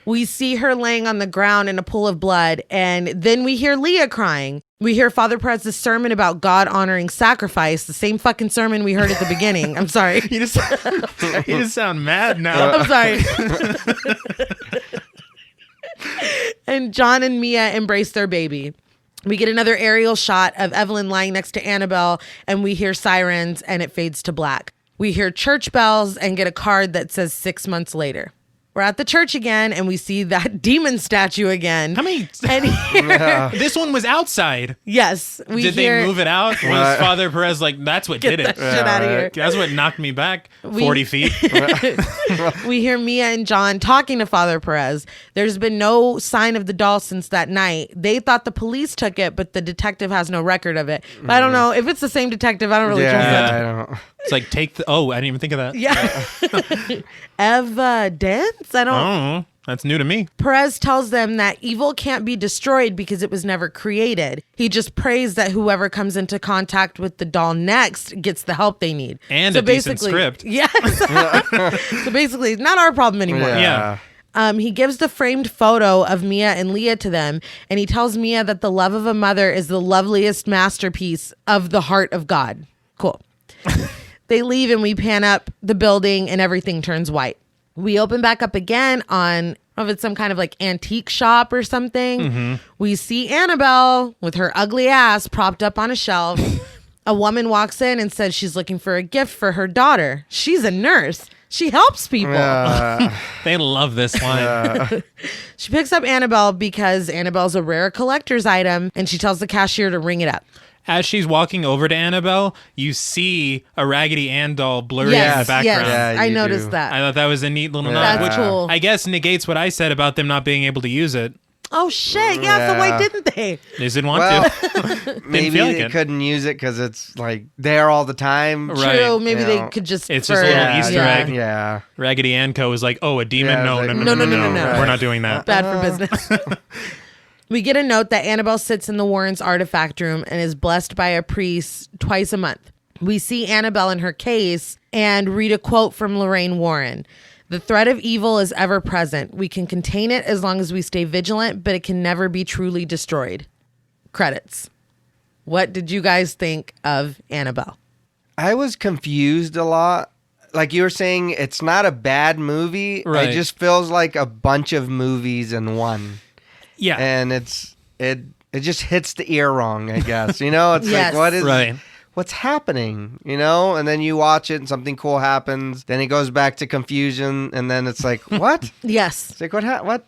A: we see her laying on the ground in a pool of blood, and then we hear Leah crying. We hear Father Perez's sermon about God honoring sacrifice, the same fucking sermon we heard at the beginning. I'm sorry.
C: You just sound mad now.
A: I'm sorry. And John and Mia embrace their baby. We get another aerial shot of Evelyn lying next to Annabelle, and we hear sirens, and it fades to black. We hear church bells and get a card that says 6 months later. We're at the church again, and we see that demon statue again.
C: How many?
A: And here,
C: This one was outside.
A: yes, we
C: Did
A: hear,
C: they move it out? Was Father Perez like, that's what did
A: Get
C: it?
A: that shit out of here.
C: That's what knocked me back 40 feet.
A: We hear Mia and John talking to Father Perez. There's been no sign of the doll since that night. They thought the police took it, but the detective has no record of it. But I don't know. If it's the same detective, I don't really trust
B: Yeah,
A: that.
B: I don't.
C: It's like, I didn't even think of that.
A: Yeah. Evidence? I don't.
C: Oh, that's new to me.
A: Perez tells them that evil can't be destroyed because it was never created. He just prays that whoever comes into contact with the doll next gets the help they need.
C: And a decent
A: basically-
C: script.
A: Yes. So basically, it's not our problem anymore.
C: Yeah.
A: He gives the framed photo of Mia and Leah to them, and he tells Mia that the love of a mother is the loveliest masterpiece of the heart of God. Cool. They leave, and we pan up the building, and everything turns white. We open back up again on, if it's some kind of like antique shop or something. We see Annabelle with her ugly ass propped up on a shelf. A woman walks in and says she's looking for a gift for her daughter. She's a nurse. She helps people.
C: They love this line.
A: She picks up Annabelle because Annabelle's a rare collector's item, and she tells the cashier to ring it up.
C: As she's walking over to Annabelle, you see a Raggedy Ann doll blurry in the background.
A: Yes,
B: Yeah,
A: I
B: you
A: noticed
B: do.
A: that.
C: I thought that was a neat little nod,
A: That's
C: which
A: cool.
C: I guess negates what I said about them not being able to use it.
A: Oh, shit. Yeah, so why didn't they?
C: They didn't want
B: Well,
C: to.
B: maybe
C: feel like
B: they
C: it.
B: couldn't use it because it's like there all the time.
C: Right.
A: True. Maybe
B: You
A: they
B: know,
A: could just...
C: it's just a little Easter egg.
B: Yeah.
C: Raggedy Ann Co. was like, oh, a demon?
B: Yeah,
C: No,
B: it's like,
C: no,
A: no.
C: We're not doing that.
A: Bad for business. We get a note that Annabelle sits in the Warrens' artifact room and is blessed by a priest twice a month. We see Annabelle in her case and read a quote from Lorraine Warren. The threat of evil is ever present. We can contain it as long as we stay vigilant, but it can never be truly destroyed. Credits. What did you guys think of Annabelle?
B: I was confused a lot. Like you were saying, it's not a bad movie.
C: Right.
B: It just feels like a bunch of movies in one.
C: Yeah.
B: And it just hits the ear wrong, I guess. You know, it's
A: Yes.
B: like what's happening? You know, and then you watch it and something cool happens. Then it goes back to confusion, and then it's like, what?
A: Yes.
B: It's like what?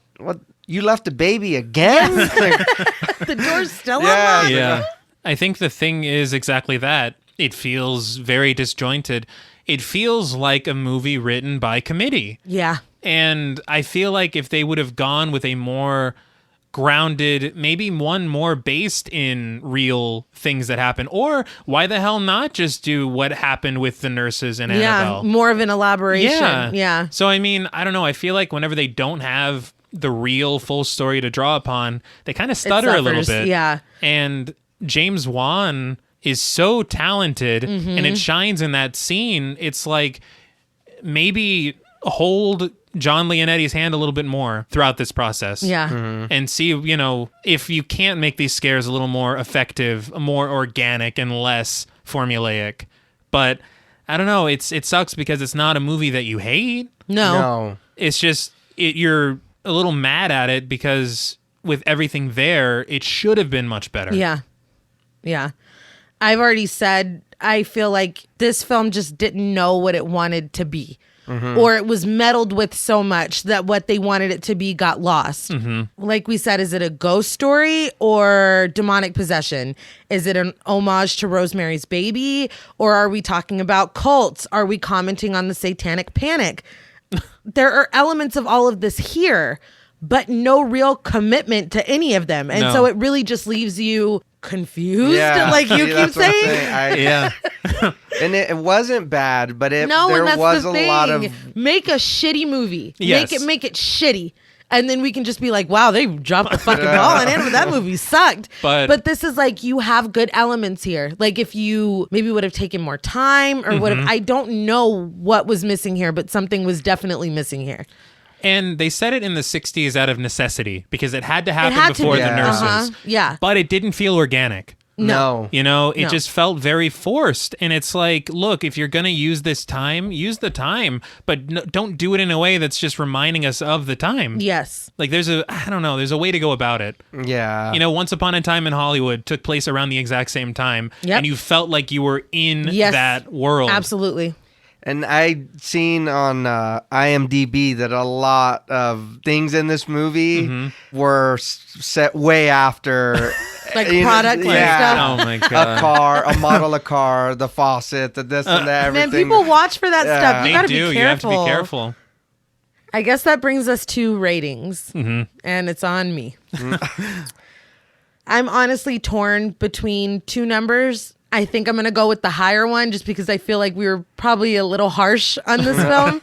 B: You left a baby again? Like,
A: The door's still
B: Yeah.
A: unlocked.
C: Yeah. I think the thing is exactly that. It feels very disjointed. It feels like a movie written by committee.
A: Yeah.
C: And I feel like if they would have gone with a more grounded, maybe one more based in real things that happen, or why the hell not just do what happened with the nurses and
A: Yeah.
C: Annabelle?
A: More of an elaboration. Yeah.
C: So, I mean, I don't know. I feel like whenever they don't have the real full story to draw upon, they kind of stutter a little
A: suffers,
C: bit.
A: yeah.
C: And James Wan is so talented and it shines in that scene. It's like maybe hold John Leonetti's hand a little bit more throughout this process.
A: Yeah.
C: And see, you know, if you can't make these scares a little more effective, more organic and less formulaic. But I don't know, it sucks because it's not a movie that you hate.
B: no.
C: It's just you're a little mad at it because with everything there, it should have been much better.
A: Yeah. Yeah. I've already said, I feel like this film just didn't know what it wanted to be. Or it was meddled with so much that what they wanted it to be got lost. Like we said, is it a ghost story or demonic possession? Is it an homage to Rosemary's Baby? Or are we talking about cults? Are we commenting on the satanic panic? There are elements of all of this here, but no real commitment to any of them. And
C: No.
A: so it really just leaves you confused,
B: Yeah.
A: like you
B: See,
A: keep
B: that's what I'm
A: saying.
C: Yeah.
B: And it wasn't bad, but
A: No,
B: there
A: and that's
B: was
A: the
B: a
A: thing.
B: lot of
A: Make a shitty movie.
C: Yes.
A: Make it shitty. And then we can just be like, wow, they dropped the fucking ball on it. That movie sucked.
C: But
A: this is like, you have good elements here. Like if you maybe would have taken more time or would have, I don't know what was missing here, but something was definitely missing here.
C: And they said it in the 60s out of necessity because it had to happen
A: had to
C: before
A: be.
C: the
B: Yeah.
C: nurses.
A: Yeah.
C: But it didn't feel organic.
B: no.
C: You know, it
A: No.
C: just felt very forced. And it's like, look, if you're going to use this time, use the time, but don't do it in a way that's just reminding us of the time.
A: Yes.
C: Like there's a way to go about it.
B: Yeah.
C: You know, Once Upon a Time in Hollywood took place around the exact same time.
A: Yep.
C: And you felt like you were in
A: Yes.
C: that world.
A: Absolutely.
B: And I seen on IMDb that a lot of things in this movie were set way after
A: Like
B: you know,
A: product line
B: yeah,
A: stuff.
C: Oh my
B: a
C: God.
B: car, a model of car, the faucet, the this and that,
A: Man,
B: everything.
A: people watch for that
B: Yeah.
A: stuff. You
C: They
A: gotta
C: do.
A: be
C: You have to
A: careful.
C: be careful.
A: I guess that brings us to ratings, and it's on me. I'm honestly torn between two numbers. I think I'm going to go with the higher one just because I feel like we were probably a little harsh on this film.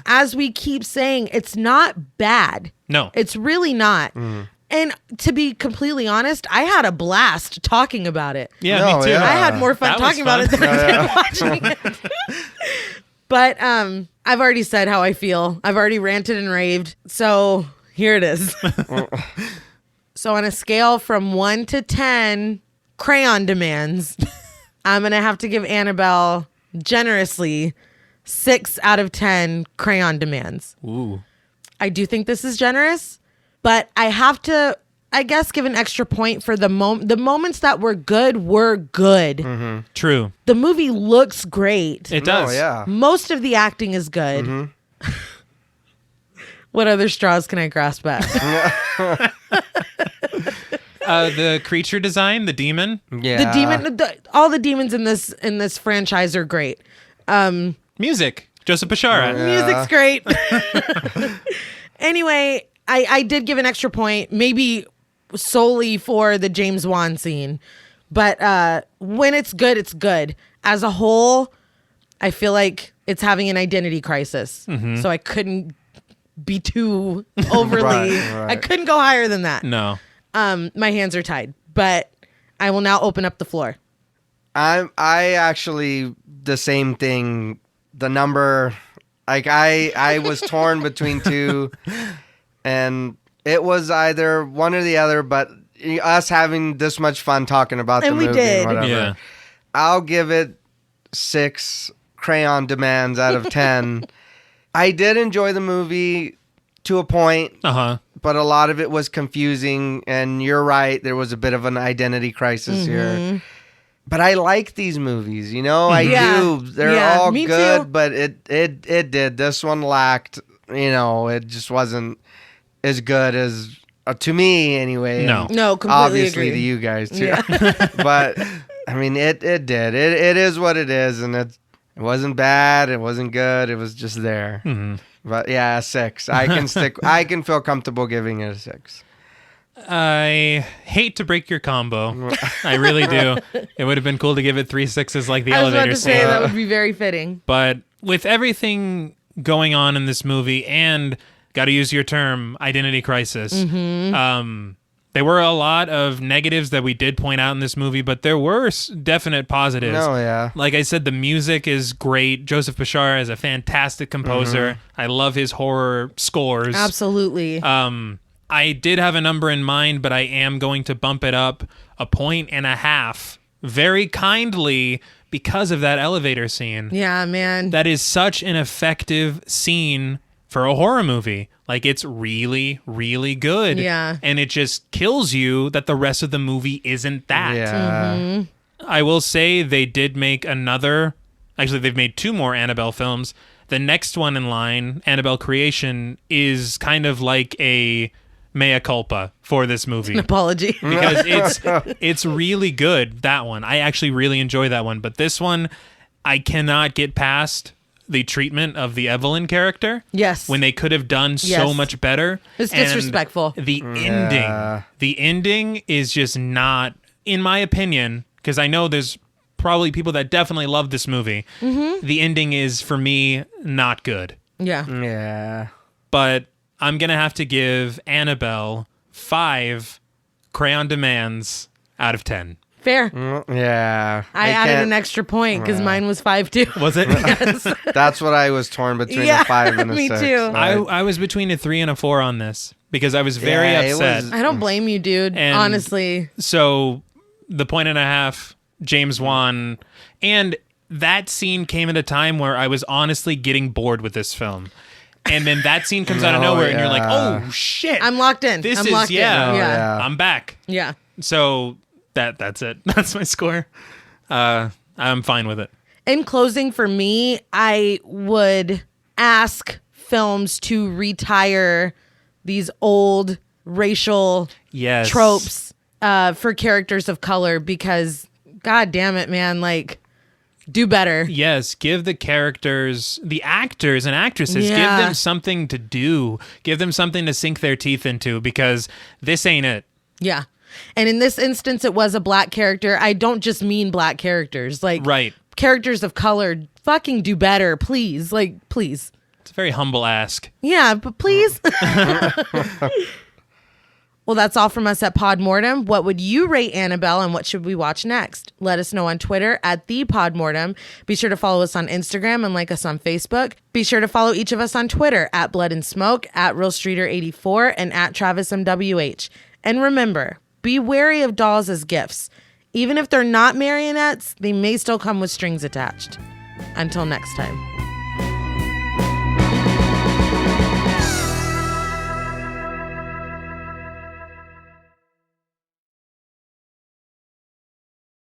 A: As we keep saying, it's not bad.
C: No.
A: It's really not. And to be completely honest, I had a blast talking about it.
C: Yeah,
B: No,
C: me too.
B: yeah.
A: I had more fun
C: That was
A: talking about it
C: fun.
A: than I did watching it. But I've already said how I feel. I've already ranted and raved. So here it is. So on a scale from 1 to 10 crayon demands, I'm going to have to give Annabelle generously 6 out of 10 crayon demands.
C: Ooh.
A: I do think this is generous, but I have to, I guess, give an extra point for the moments that were good were good.
C: Mm-hmm. True.
A: The movie looks great.
C: It does.
B: Oh, yeah.
A: Most of the acting is good.
B: Mm-hmm.
A: What other straws can I grasp at?
C: The creature design, the demon.
B: Yeah.
A: The demon, all the demons in this franchise are great.
C: Music. Joseph Bishara.
A: Music's great. Anyway, I did give an extra point, maybe solely for the James Wan scene. But when it's good, it's good. As a whole, I feel like it's having an identity crisis.
C: Mm-hmm.
A: So I couldn't be too overly,
B: Right.
A: I couldn't go higher than that.
C: No.
A: My hands are tied, but I will now open up the floor.
B: I actually, the same thing. The number, like I was torn between two, and it was either one or the other. But us having this much fun talking about
A: And
B: the
A: we
B: movie
A: did.
B: and whatever,
C: Yeah.
B: I'll give it 6 crayon demands out of 10. I did enjoy the movie to a point,
C: Uh-huh.
B: but a lot of it was confusing. And you're right, there was a bit of an identity crisis here. But I like these movies, you know. I
A: Yeah.
B: do. They're
A: Yeah,
B: all
A: me
B: good,
A: too.
B: but it did. This one lacked. You know, it just wasn't as good as to me anyway.
C: No.
B: and
A: No, completely
B: obviously
A: agree.
B: to you guys too.
A: Yeah.
B: But I mean, it did. It is what it is, and it wasn't bad. It wasn't good. It was just there.
C: Mm-hmm.
B: But yeah, 6. I can stick. I can feel comfortable giving it a 6.
C: I hate to break your combo. I really do. It would have been cool to give it 3 6s like the
A: I was about
C: elevator
A: to say
C: scene.
A: that would be very fitting.
C: But with everything going on in this movie and, gotta use your term, identity crisis, there were a lot of negatives that we did point out in this movie, but there were definite positives.
B: Oh, yeah.
C: Like I said, the music is great. Joseph Bishara is a fantastic composer. I love his horror scores.
A: Absolutely.
C: I did have a number in mind, but I am going to bump it up 1.5 points very kindly because of that elevator scene.
A: Yeah, man.
C: That is such an effective scene for a horror movie. Like, it's really, really good.
A: Yeah.
C: And it just kills you that the rest of the movie isn't that.
B: Yeah.
C: I will say they did make actually, they've made 2 more Annabelle films. The next one in line, Annabelle Creation, is kind of like a mea culpa for this movie.
A: Apology.
C: Because it's really good, that one. I actually really enjoy that one. But this one, I cannot get past the treatment of the Evelyn character.
A: Yes.
C: When they could have done so
A: Yes.
C: much better.
A: It's
C: And
A: disrespectful.
C: The ending is just not, in my opinion, because I know there's probably people that definitely love this movie. The ending is, for me, not good.
A: Yeah.
B: Yeah.
C: But I'm going to have to give Annabelle 5 crayon demands out of 10.
A: Fair.
B: Yeah.
A: I added
B: can't-
A: an extra point because mine was 5 too.
C: Was it?
A: Yes.
B: That's what I was torn between
A: Yeah,
B: a 5 and a
A: me
B: 6.
A: too.
C: I was between a 3 and a 4 on this because I was very
B: Yeah, it
C: upset.
B: was-
A: I don't blame you, dude.
C: And-
A: honestly.
C: So the 1.5 James Wan, and that scene came at a time where I was honestly getting bored with this film. And then that scene comes out of
B: Oh,
C: nowhere and you're like,
B: yeah.
C: oh shit.
A: I'm locked in.
C: This
A: I'm
C: is,
A: locked
C: yeah.
A: in.
B: Oh,
A: Yeah.
B: yeah.
C: I'm back.
A: Yeah.
C: So that's it. That's my score. I'm fine with it.
A: In closing, for me, I would ask films to retire these old racial
C: Yes.
A: tropes for characters of color because, god damn it, man, like, do better.
C: Yes, give the characters, the actors and actresses,
A: Yeah.
C: give them something to do. Give them something to sink their teeth into because this ain't it.
A: Yeah. And in this instance, it was a black character. I don't just mean black characters. Like,
C: Right.
A: characters of color, fucking do better, please. Like, please.
C: It's a very humble ask.
A: Yeah, but please. Well, that's all from us at Podmortem. What would you rate Annabelle and what should we watch next? Let us know on Twitter at @ThePodmortem. Be sure to follow us on Instagram and like us on Facebook. Be sure to follow each of us on Twitter at Blood and Smoke, at RealStreeter84, and at TravisMWH. And remember, be wary of dolls as gifts. Even if they're not marionettes, they may still come with strings attached. Until next time.